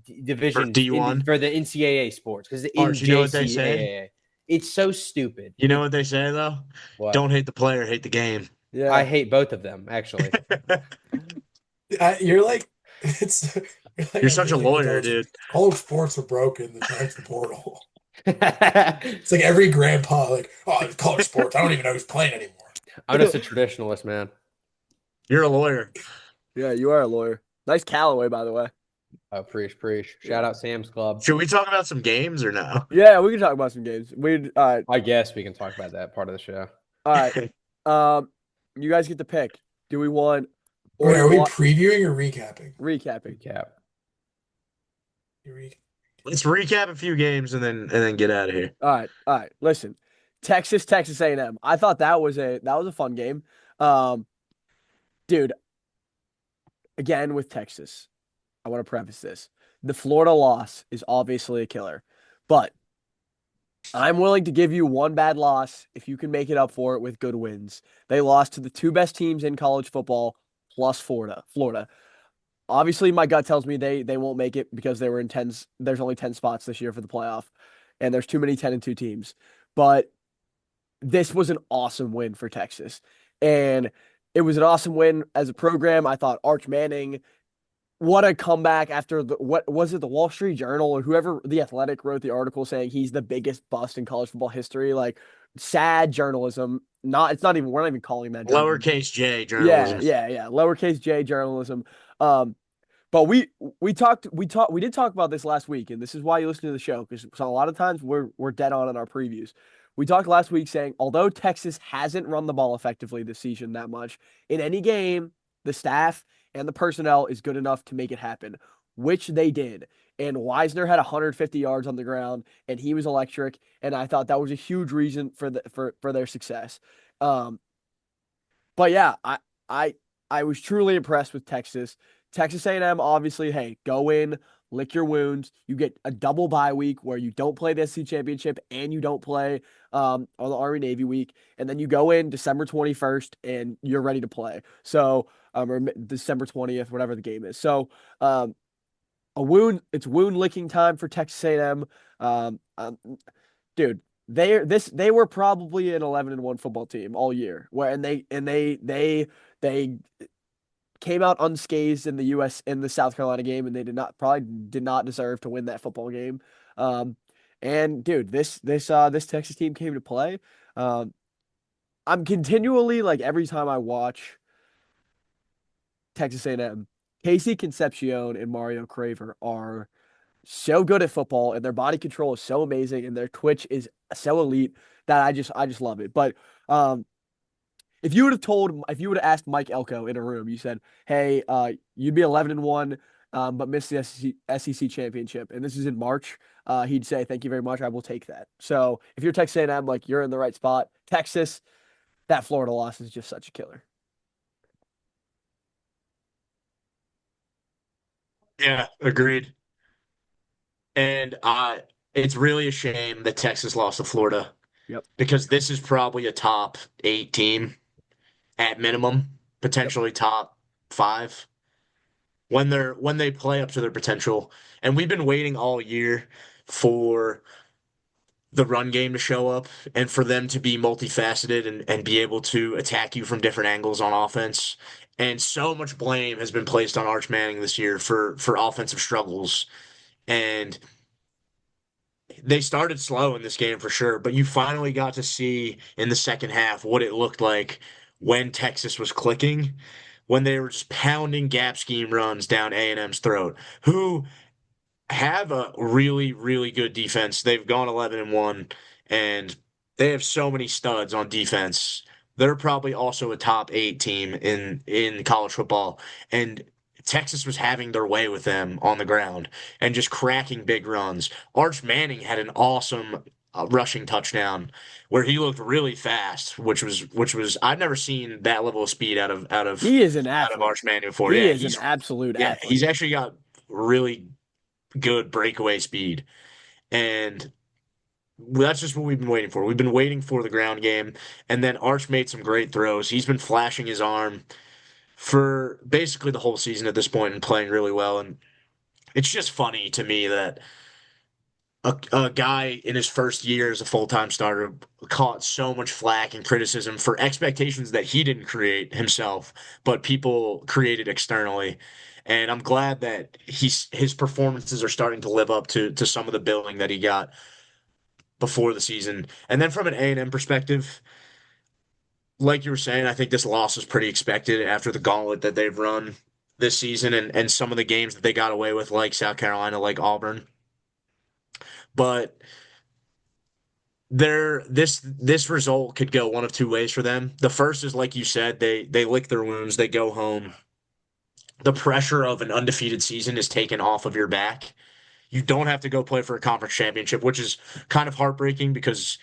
For divisions D1. for the NCAA sports because the Arch, you know what they say? NJCAA. It's so stupid. You know what they say, though? What? Don't hate the player, hate the game. Yeah. I hate both of them, actually. You're like, it's. You're such a lawyer, dude. College sports are broken. The transfer portal. I'm It's like every grandpa, like, oh, it's college sports. I don't even know who's playing anymore. just a traditionalist, man. You're a lawyer. Yeah, you are a lawyer. Nice Callaway, by the way. Oh, preach. Shout out Sam's Club. Should we talk about some games or no? Yeah, we can talk about some games. We I guess we can talk about that part of the show. all right. You guys get to pick. Do we want Wait, are we wa- previewing or recapping? recapping? Recap. Let's recap a few games and then get out of here. All right. Listen, Texas A&M. I thought that was a fun game. Dude, again with Texas, I want to preface this. The Florida loss is obviously a killer, but I'm willing to give you one bad loss if you can make it up for it with good wins. They lost to the two best teams in college football plus Florida. Obviously, my gut tells me they won't make it because they were in tens. There's only 10 spots this year for the playoff, and there's too many 10-2 teams. But this was an awesome win for Texas, and it was an awesome win as a program. I thought Arch Manning, what a comeback after what was it, the Wall Street Journal or whoever, The Athletic, wrote the article saying he's the biggest bust in college football history. Like, sad journalism. It's not even, we're not even calling that journalism. Lowercase J journalism. Yeah. Lowercase J journalism. But we did talk about this last week, and this is why you listen to the show, because a lot of times we're dead on in our previews. We talked last week saying, although Texas hasn't run the ball effectively this season that much, in any game, the staff and the personnel is good enough to make it happen, which they did. And Wisner had 150 yards on the ground, and he was electric. And I thought that was a huge reason for their success. But yeah, I was truly impressed with Texas. Texas A&M, obviously, hey, go in, lick your wounds. You get a double bye week where you don't play the SEC championship and you don't play on the Army Navy week, and then you go in December 21st and you're ready to play. So or December 20th, whatever the game is. So it's wound licking time for Texas A&M. Dude, they were probably an 11-1 football team all year. They came out unscathed in the South Carolina game, and they probably did not deserve to win that football game. And dude, this Texas team came to play. I'm continually, like, every time I watch Texas A&M, Casey Concepcion and Mario Craver are so good at football, and their body control is so amazing, and their twitch is so elite that I just love it. But if you would have asked Mike Elko in a room, you said, "Hey, you'd be 11-1, but miss the SEC championship," and this is in March, he'd say, "Thank you very much. I will take that." So if you're Texas A&M, like, you're in the right spot. Texas, that Florida loss is just such a killer. Yeah, agreed. And it's really a shame that Texas lost to Florida. Yep. Because this is probably a top 8 team at minimum, Yep. potentially top 5 when they play up to their potential. And we've been waiting all year for the run game to show up and for them to be multifaceted and be able to attack you from different angles on offense. And so much blame has been placed on Arch Manning this year for offensive struggles. And they started slow in this game for sure, but you finally got to see in the second half what it looked like when Texas was clicking, when they were just pounding gap scheme runs down A&M's throat, who have a really, really good defense. They've gone 11-1, and they have so many studs on defense. They're probably also a top 8 team in college football, and Texas was having their way with them on the ground and just cracking big runs. Arch Manning had an awesome rushing touchdown where he looked really fast, which was I've never seen that level of speed He is an out of athlete. Arch Manning before. He Yeah, is an absolute he's athlete. actually got really good breakaway speed. And that's just what we've been waiting for. We've been waiting for the ground game. And then Arch made some great throws. He's been flashing his arm for basically the whole season at this point and playing really well. And it's just funny to me that a guy in his first year as a full-time starter caught so much flack and criticism for expectations that he didn't create himself, but people created externally. And I'm glad that his performances are starting to live up to some of the billing that he got before the season. And then from an A&M perspective, like you were saying, I think this loss was pretty expected after the gauntlet that they've run this season and some of the games that they got away with, like South Carolina, like Auburn. But this result could go one of two ways for them. The first is like you said, they lick their wounds, they go home. The pressure of an undefeated season is taken off of your back. You don't have to go play for a conference championship, which is kind of heartbreaking because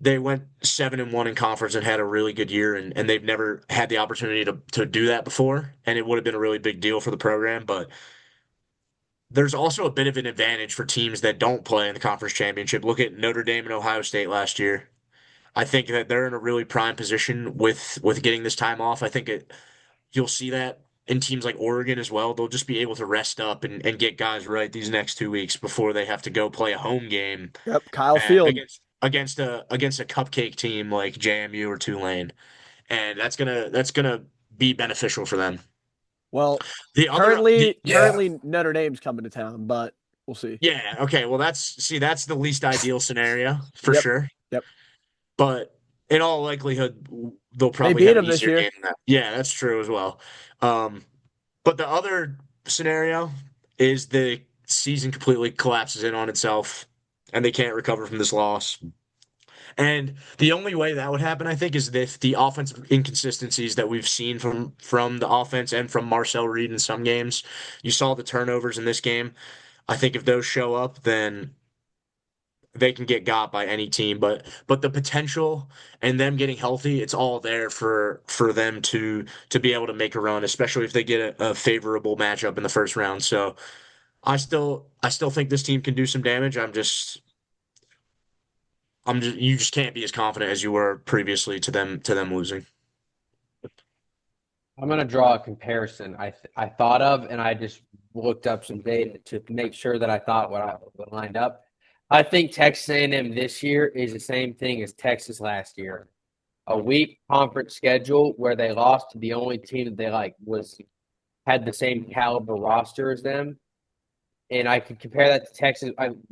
they went 7-1 in conference and had a really good year, and they've never had the opportunity to do that before, and it would have been a really big deal for the program. But there's also a bit of an advantage for teams that don't play in the conference championship. Look at Notre Dame and Ohio State last year. I think that they're in a really prime position with getting this time off. I think you'll see that in teams like Oregon as well. They'll just be able to rest up and get guys right these next 2 weeks before they have to go play a home game Yep. Kyle Field. against a cupcake team like JMU or Tulane, and that's gonna be beneficial for them. Well, The other the Yeah. currently Notre Dame's coming to town, but we'll see. Yeah, okay, well that's the least ideal scenario for Yep. sure. Yep. But in all likelihood, they'll They probably beat have an him this easier year. game than that. Yeah, that's true as well. Um, but the other scenario is the season completely collapses in on itself and they can't recover from this loss. And the only way that would happen, I think, is if the offensive inconsistencies that we've seen from the offense and from Marcel Reed in some games. You saw the turnovers in this game. I think if those show up, then they can get got by any team. But the potential and them getting healthy, it's all there for them to be able to make a run, especially if they get a favorable matchup in the first round. So I still think this team can do some damage. You just can't be as confident as you were previously to them losing. I'm gonna draw a comparison I thought of, and I just looked up some data to make sure that I thought what lined up. I think Texas A&M this year is the same thing as Texas last year. A weak conference schedule where they lost to the only team that they had the same caliber roster as them. And I could compare that to Texas.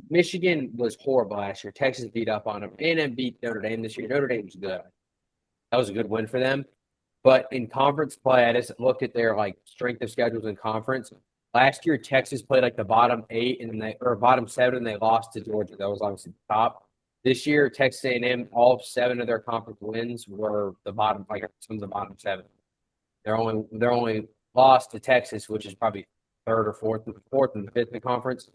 Michigan was horrible last year. Texas beat up on them. A&M beat Notre Dame this year. Notre Dame was good. That was a good win for them. But in conference play, I just looked at their strength of schedules in conference. Last year, Texas played the bottom 8 or bottom 7, and they lost to Georgia. That was obviously the top. This year, Texas A&M, all 7 of their conference wins were the bottom, some of the bottom 7. They're only lost to Texas, which is probably third or fourth and fifth in the conference.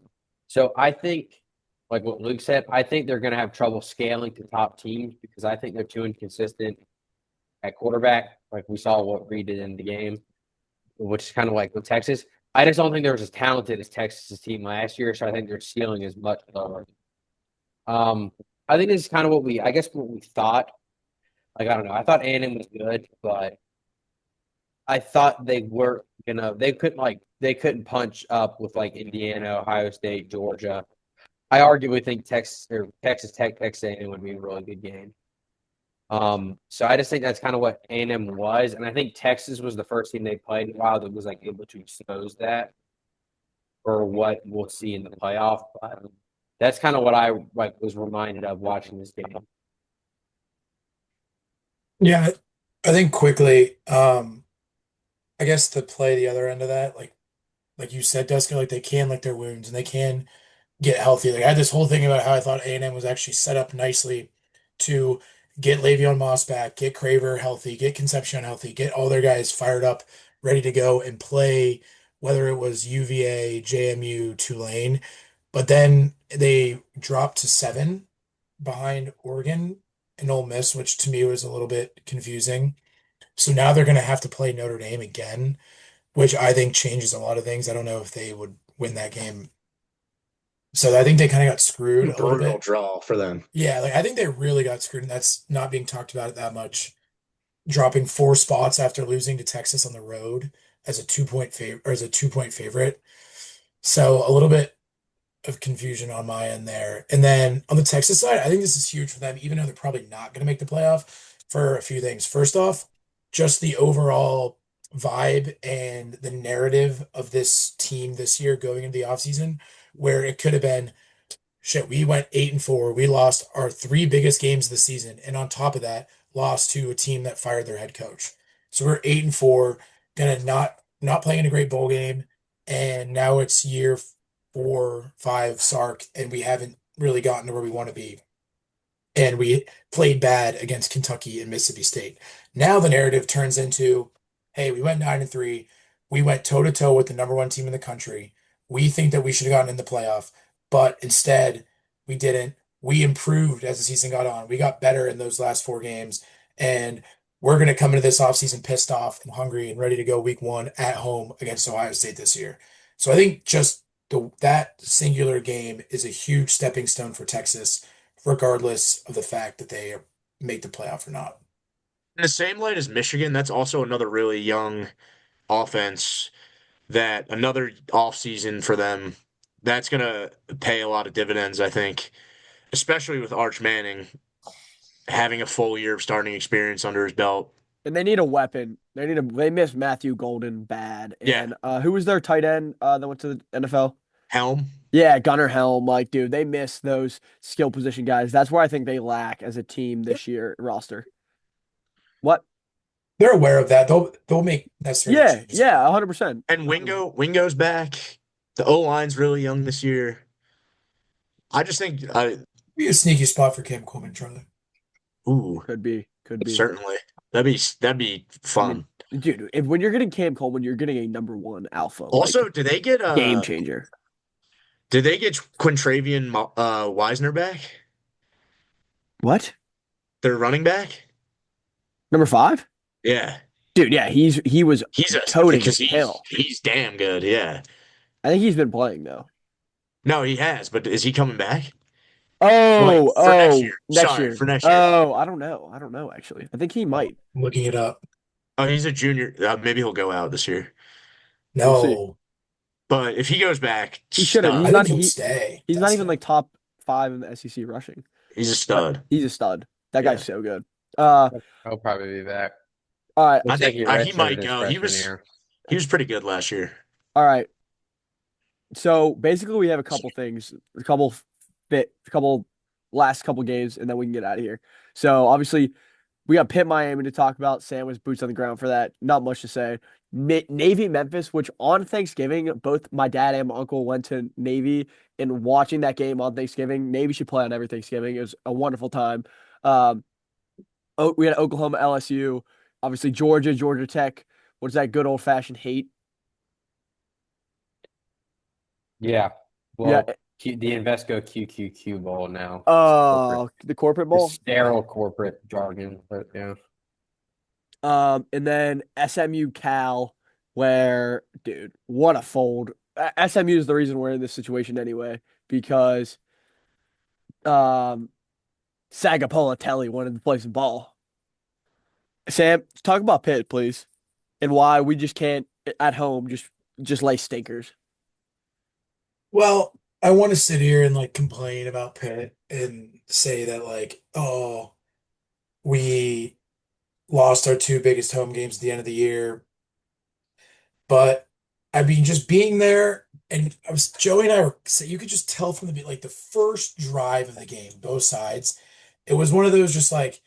So I think, like what Luke said, I think they're going to have trouble scaling to top teams because I think they're too inconsistent at quarterback. Like we saw what Reed did in the game, which is kind of like with Texas. I just don't think they're as talented as Texas's team last year, so I think their ceiling is much lower. I think this is kind of what we thought. Like I don't know. I thought A&M was good, but I thought they weren't gonna. They couldn't punch up with like Indiana, Ohio State, Georgia. I arguably think Texas Tech, Texas A&M would be a really good game. So I just think that's kind of what A&M was, and I think Texas was the first team they played in a while that was like able to expose that for what we'll see in the playoff. But that's kind of what I like was reminded of watching this game. Yeah, I think quickly, I guess to play the other end of that, like you said, Duska, like they can lick their wounds and they can get healthy. Like I had this whole thing about how I thought A&M was actually set up nicely to get Le'Veon Moss back, get Craver healthy, get Concepcion healthy, get all their guys fired up, ready to go and play, whether it was UVA, JMU, Tulane. But then they dropped to 7 behind Oregon and Ole Miss, which to me was a little bit confusing. So now they're going to have to play Notre Dame again, which I think changes a lot of things. I don't know if they would win that game. So I think they kind of got screwed a little Brutal bit. draw for them. Yeah, like I think they really got screwed, and that's not being talked about that much. Dropping 4 spots after losing to Texas on the road as a 2 point favorite or as a 2 point favorite. So a little bit of confusion on my end there. And then on the Texas side, I think this is huge for them, even though they're probably not going to make the playoff for a few things. First off, just the overall vibe and the narrative of this team this year going into the offseason, where it could have been shit, we went 8-4. We lost our 3 biggest games of the season. And on top of that, lost to a team that fired their head coach. So we're 8-4, gonna not playing in a great bowl game. And now it's year 4, 5 Sark, and we haven't really gotten to where we want to be. And we played bad against Kentucky and Mississippi State. Now the narrative turns into, hey, we went 9-3. We went toe to toe with the number 1 team in the country. We think that we should have gotten in the playoff, but instead we didn't. We improved as the season got on. We got better in those last 4 games, and we're going to come into this offseason pissed off and hungry and ready to go week 1 at home against Ohio State this year. So I think just that singular game is a huge stepping stone for Texas regardless of the fact that they make the playoff or not. In the same light as Michigan, that's also another really young offense that another offseason for them that's going to pay a lot of dividends, I think, especially with Arch Manning having a full year of starting experience under his belt. And they need a weapon. They miss Matthew Golden bad. Yeah, And who was their tight end that went to the NFL? Helm. Yeah, Gunnar Helm. Like, dude, they miss those skill position guys. That's where I think they lack as a team this year roster. What? They're aware of that. They'll make necessary Yeah, changes. yeah, 100%. And Wingo's back. The O line's really young this year. I just think, Be a sneaky spot for Cam Coleman, Charlie. ooh, Could be. certainly that'd be I mean, fun. dude, when you're getting Cam Coleman, you're getting a number 1 alpha, Also, like game changer. did they get Quintravian Wisner back? What? Their running back? Number 5? Yeah. Dude, yeah, he was He's a toting because hill. he's damn good. Yeah. I think he's been playing though. No, he has, but is he coming back? Like Oh, for next year. next Sorry, year. for next year. Oh, I don't know. I don't know actually. I think he might. I'm looking it up. Oh, he's a junior. Maybe he'll go out this year. We'll see. No, But if he goes back, He should have. stud. I think he'll stay. He's not That's even like top 5 in the SEC rushing. He's a But stud. he's a stud. That Yeah. guy's so good. I'll probably be back. All right. I Looks like think he he might redshirted his go. He freshman was year. he was pretty good last year. All right. So basically we have a couple things, a couple last couple games, and then we can get out of here. So obviously we got Pitt Miami to talk about. Sam was boots on the ground for that. Not much to say. Navy Memphis, which on Thanksgiving, both my dad and my uncle went to Navy, and watching that game on Thanksgiving, Navy should play on every Thanksgiving. It was a wonderful time. We had Oklahoma, LSU, obviously Georgia Tech. What's that good old fashioned hate? Yeah. Yeah. Well, the Invesco QQQ Bowl now. Oh, the corporate The bowl. sterile corporate jargon, but yeah. And then SMU Cal, where, dude, what a fold. SMU is the reason we're in this situation anyway, because Sagapolatelli wanted to play some ball. Sam, talk about Pitt, please, and why we just can't at home just lay stinkers. Well, I want to sit here and like complain about Pitt and say that like, oh, we lost our two biggest home games at the end of the year. But I mean, just being there, and I was Joey and I were so you could just tell from the first drive of the game, both sides. It was one of those just like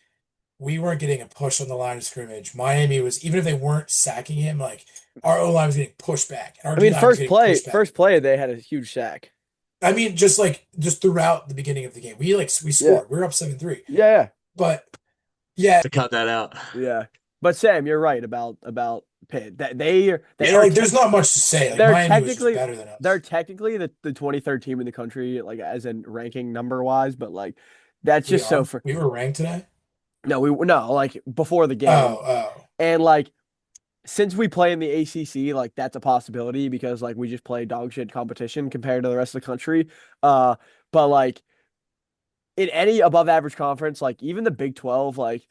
we weren't getting a push on the line of scrimmage. Miami was, even if they weren't sacking him, like our O line was getting pushed back and our I D mean, line was getting pushed back. first play, they had a huge sack. I mean, just throughout the beginning of the game, we Yeah, scored. We were up 7-3. yeah, But yeah, To cut that out. yeah. But Sam, you're right about Pitt. That they yeah, are like there's not much to say. Like they're Miami was just technically better than they're us. technically the 23rd team in the country, like as in ranking number wise, but like that's We just so are. for We were ranked today. no, we no, like before the game. Oh, oh. And like since we play in the ACC, like that's a possibility because like we just play dog shit competition compared to the rest of the country. Uh, but like in any above average conference, like even the Big 12, like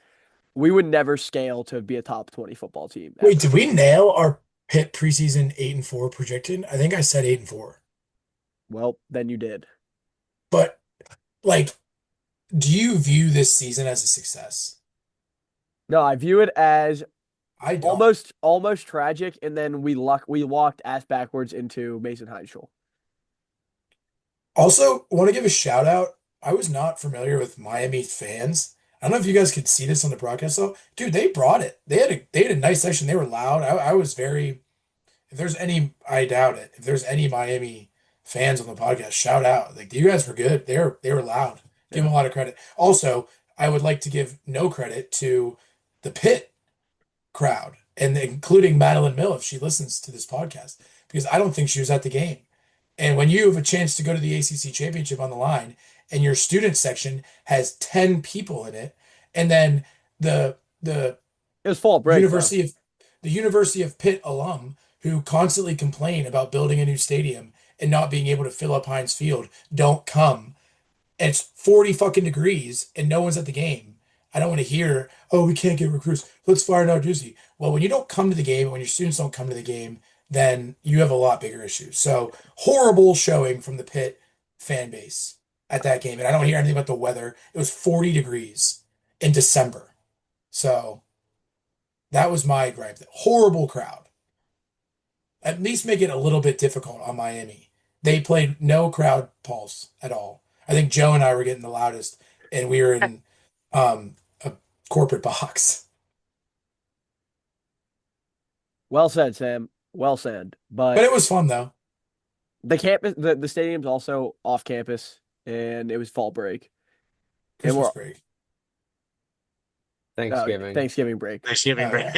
we would never scale to be a top 20 football team Wait, ever. did we nail our Pitt preseason 8-4 projection? I think I said 8-4. Well, then you did. But like, do you view this season as a success? No, I view it as I don't. almost tragic, and then we walked ass backwards into Mason High School. Also, want to give a shout out. I was not familiar with Miami fans. I don't know if you guys could see this on the broadcast though. Dude, they brought it. They had a nice section. They were loud. I was very, if there's any, I doubt it. If there's any Miami fans on the podcast, shout out. Like you guys were good. They were loud. Give Yeah. them a lot of credit. Also, I would like to give no credit to the Pitt crowd and including Madeline Mill if she listens to this podcast because I don't think she was at the game. And when you have a chance to go to the ACC championship on the line and your student section has 10 people in it, and then the It was fall break though. University of the University of Pitt alum who constantly complain about building a new stadium and not being able to fill up Heinz Field don't come. And it's 40 fucking degrees and no one's at the game. I don't want to hear, oh, we can't get recruits. Let's fire out Juicy. Well, when you don't come to the game, when your students don't come to the game, then you have a lot bigger issues. So horrible showing from the Pitt fan base at that game. And I don't hear anything about the weather. It was 40 degrees in December. So that was my gripe. Horrible crowd. At least make it a little bit difficult on Miami. They played no crowd pulse at all. I think Joe and I were getting the loudest, and we were in a corporate box. Well said, Sam. Well said. But But it was fun though. the stadium's also off campus, and it was fall break, and Christmas break. Thanksgiving. Thanksgiving break. Thanksgiving Oh, break. yeah.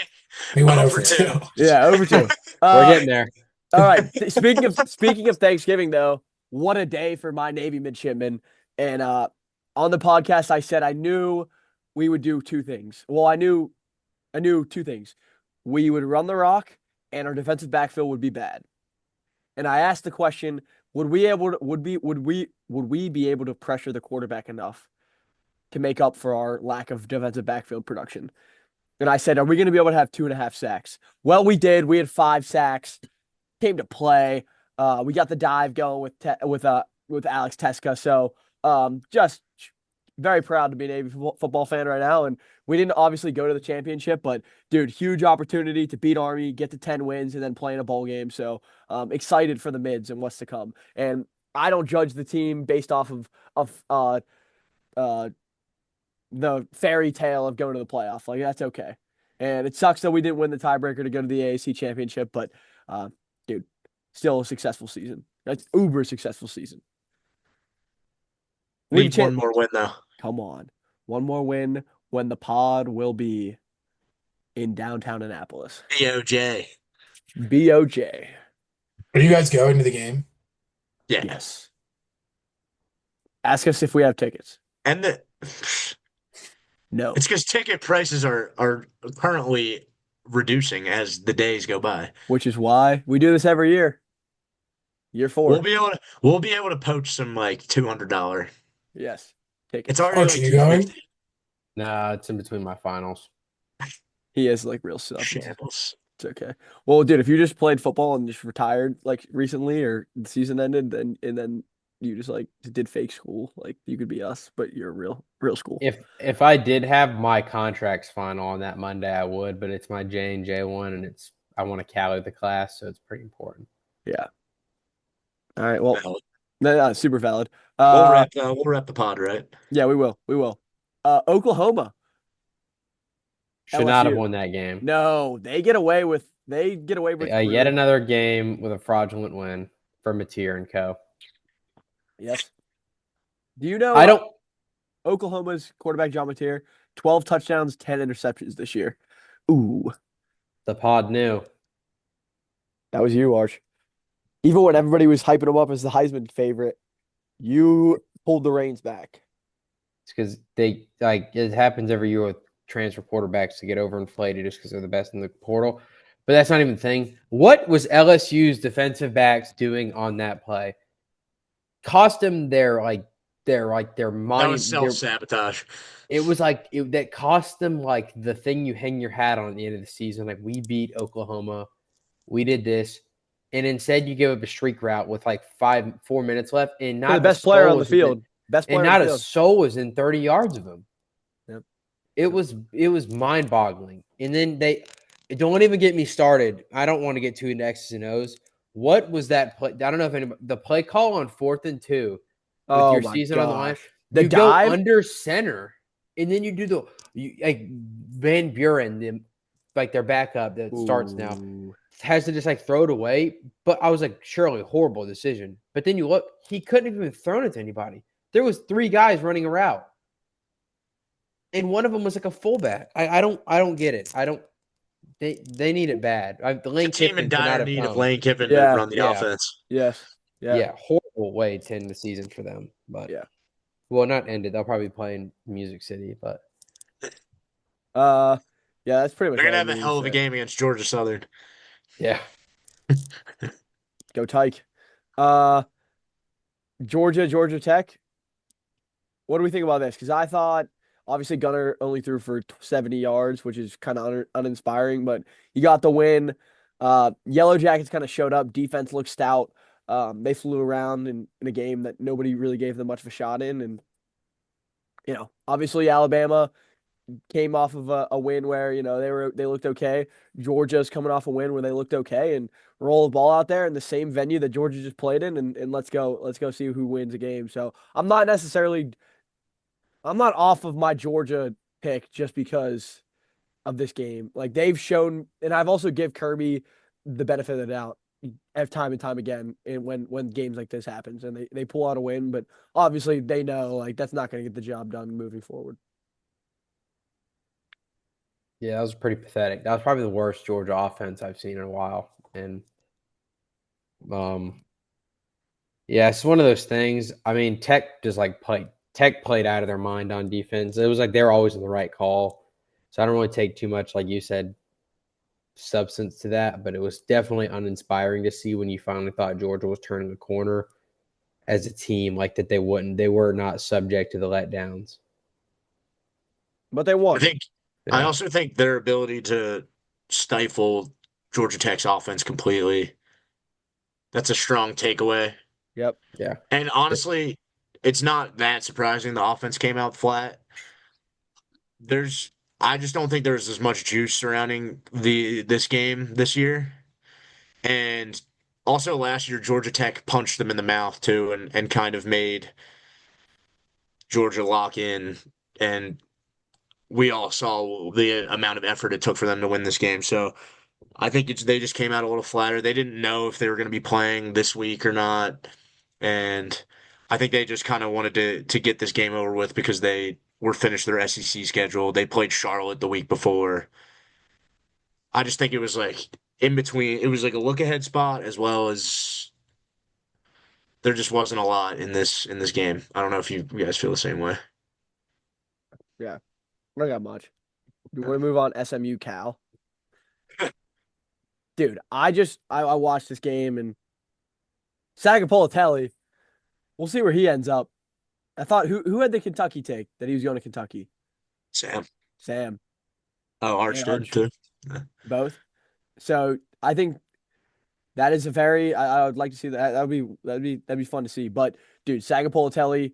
We went Over over two. two. Yeah, over two. We're getting there. All right. Speaking of Thanksgiving though, what a day for my Navy midshipmen. And on the podcast I said I knew we would do two things. Well, I knew two things. We would run the rock and our defensive backfield would be bad. And I asked the question, would we be able to pressure the quarterback enough to make up for our lack of defensive backfield production? And I said, are we going to be able to have 2.5 sacks? Well, we did. We had 5 sacks. Came to play. We got the dive going with Alex Teska. So just very proud to be a Navy football fan right now. And we didn't obviously go to the championship, but dude, huge opportunity to beat Army, get to 10 wins, and then play in a bowl game. So excited for the mids and what's to come. And I don't judge the team based off of uh, the fairy tale of going to the playoff. Like that's okay. And it sucks that we didn't win the tiebreaker to go to the AAC championship, but dude, still a successful season. That's uber successful season. We have a Need one chance. more win though. Come on, one more win when the pod will be in downtown Annapolis. BOJ. BOJ. Are you guys going to the game? Yeah. Yes. Ask us if we have tickets. And No. it's because ticket prices are currently reducing as the days go by. Which is why we do this every year. Year 4. We'll be able to poach some like $200. Yes. Tickets. It's already Arch, like are you going? 250. Nah, it's in between my finals. He is like real stuff. Shambles. It's okay. Well, dude, if you just played football and just retired like recently or the season ended, then you just like did fake school, like you could be us, but you're real school. If I did have my contracts final on that Monday, I would, but it's my J&J one, and I want to Cali the class, so it's pretty important. Yeah. All right. Well, Valid. no, super valid. We'll wrap the pod, right? Yeah, we will. We will. Oklahoma, Should not have LSU. won that game. No, they get away with Yet really. another game with a fraudulent win for Mateer and Co. Yes. Do you know I don't. Oklahoma's quarterback John Mateer, 12 touchdowns, 10 interceptions this year. Ooh, The pod knew. that was you, Arch. Even when everybody was hyping him up as the Heisman favorite, you pulled the reins back. It's because they it happens every year with transfer quarterbacks to get overinflated just because they're the best in the portal. But that's not even the thing. What was LSU's defensive backs doing on that play? Cost them their That money. was self-sabotage. It was that cost them like the thing you hang your hat on at the end of the season. Like, we beat Oklahoma, we did this, and instead you give up a streak route with like 4 minutes left, and For the not best player on the field. Best player and on not the a field. soul was in 30 yards of him. Yep. It was mind boggling. And then don't even get me started. I don't want to get too into X's and O's. What was that play? I don't know if the play call on 4th and 2 with Oh your my season on the line. gosh. The You dive? go under center, and then you do like Van Buren, their backup that starts now, Ooh. has to just like throw it away. But I was like, surely horrible decision. But then you look, he couldn't have even thrown it to anybody. There was 3 guys running a route, and one of them was like a fullback. I don't get it. They need it bad. The It's a Lane team in Kiffin could not dire have need of come. Lane Kiffin to Yeah. run the Yeah. offense. Yes. Yeah. Yeah, horrible way to end the season for them. But Yeah. well, not ended. They'll probably play in Music City, but Yeah, that's pretty much They're all gonna I have a needed hell to of a say. game against Georgia Southern. yeah. Go Tyke. Georgia Tech. What do we think about this? Because I thought obviously Gunner only threw for 70 yards, which is kind of uninspiring, but he got the win. Yellow Jackets kind of showed up. Defense looked stout. They flew around in a game that nobody really gave them much of a shot in. And, obviously Alabama came off of a win where, they looked okay. Georgia's coming off a win where they looked okay, and roll the ball out there in the same venue that Georgia just played in, and let's go see who wins a game. So I'm not off of my Georgia pick just because of this game. Like, they've shown, and I've also give Kirby the benefit of the doubt time and time again, and when games like this happens and they pull out a win, but obviously they know like that's not going to get the job done moving forward. Yeah, that was pretty pathetic. That was probably the worst Georgia offense I've seen in a while. And yeah, it's one of those things. I mean, Tech played out of their mind on defense. It was like they were always in the right call. So I don't really take too much, like you said, substance to that, but it was definitely uninspiring to see when you finally thought Georgia was turning the corner as a team, like that they were not subject to the letdowns. But they won. I also think their ability to stifle Georgia Tech's offense completely. That's a strong takeaway. Yep. Yeah. And honestly, it's not that surprising the offense came out flat. I just don't think there's as much juice surrounding this game this year. And also last year Georgia Tech punched them in the mouth too, and kind of made Georgia lock in, and we all saw the amount of effort it took for them to win this game. So I think they just came out a little flatter. They didn't know if they were going to be playing this week or not, and I think they just kind of wanted to get this game over with because they were finished their SEC schedule. They played Charlotte the week before. I just think it was like in between. It was like a look ahead spot as well as there just wasn't a lot in this game. I don't know if you guys feel the same way. Yeah. I don't got much. Do you want to move on? SMU Cal. Dude, I watched this game, and Sagapolatelli, we'll see where he ends up. I thought who had the Kentucky take that he was going to Kentucky? Sam. Sam. Oh, Arch and did Arch, too. Yeah. both. So I think that is a very I would like to see that. That'd be fun to see. But dude, Sagapolatelli,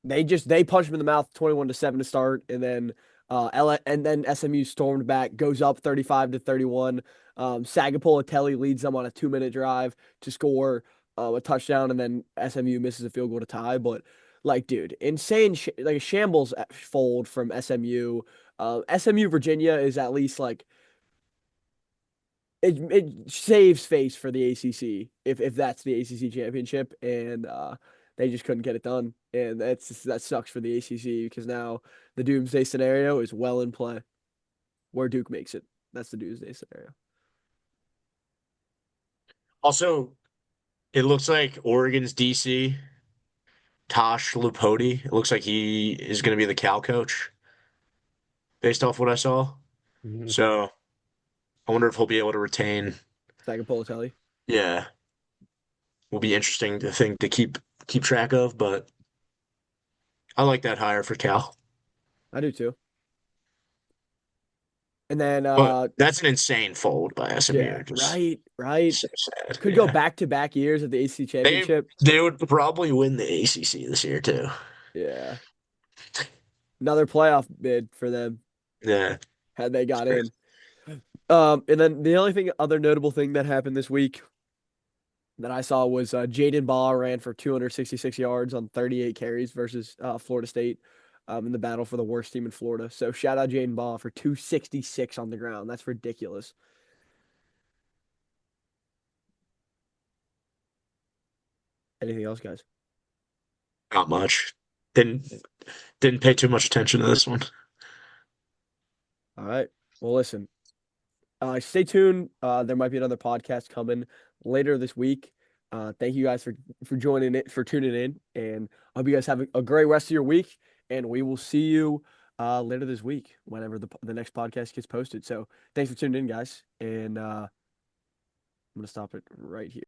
they punched him in the mouth 21-7 to start, and then and then SMU stormed back, goes up 35-31. Sagapolatelli leads them on a 2-minute drive to score a touchdown, and then SMU misses a field goal to tie. But like, dude, insane, like a shambles fold from SMU. SMU Virginia is at least like it saves face for the ACC if that's the ACC championship, and they just couldn't get it done, and that sucks for the ACC because now the doomsday scenario is well in play, where Duke makes it. That's the doomsday scenario. Also, it looks like Oregon's DC, Tosh Lupoti. It looks like he is going to be the Cal coach based off what I saw. Mhm. So I wonder if he'll be able to retain. Sagapolatelli. Yeah, will be interesting to think to keep track of, but I like that hire for Cal. I do too. And then But that's an insane fold by yeah, SMU. Just right. so sad. Could go Yeah. back-to-back years at the ACC They championship. they would probably win the ACC this year too. Yeah. Another playoff bid for them Yeah. had they It's got crazy. in. And then the only other notable thing that happened this week that I saw was Jaden Baugh ran for 266 yards on 38 carries versus Florida State in the battle for the worst team in Florida. So shout out Jaden Baugh for 266 on the ground. That's ridiculous. Anything else, guys? Not much. Didn't didn't pay too much attention to this one. All right. Well, listen, stay tuned. There might be another podcast coming later this week. Thank you guys for joining it, for tuning in, and I hope you guys have a great rest of your week. And we will see you later this week whenever the next podcast gets posted. So thanks for tuning in, guys, and I'm gonna stop it right here.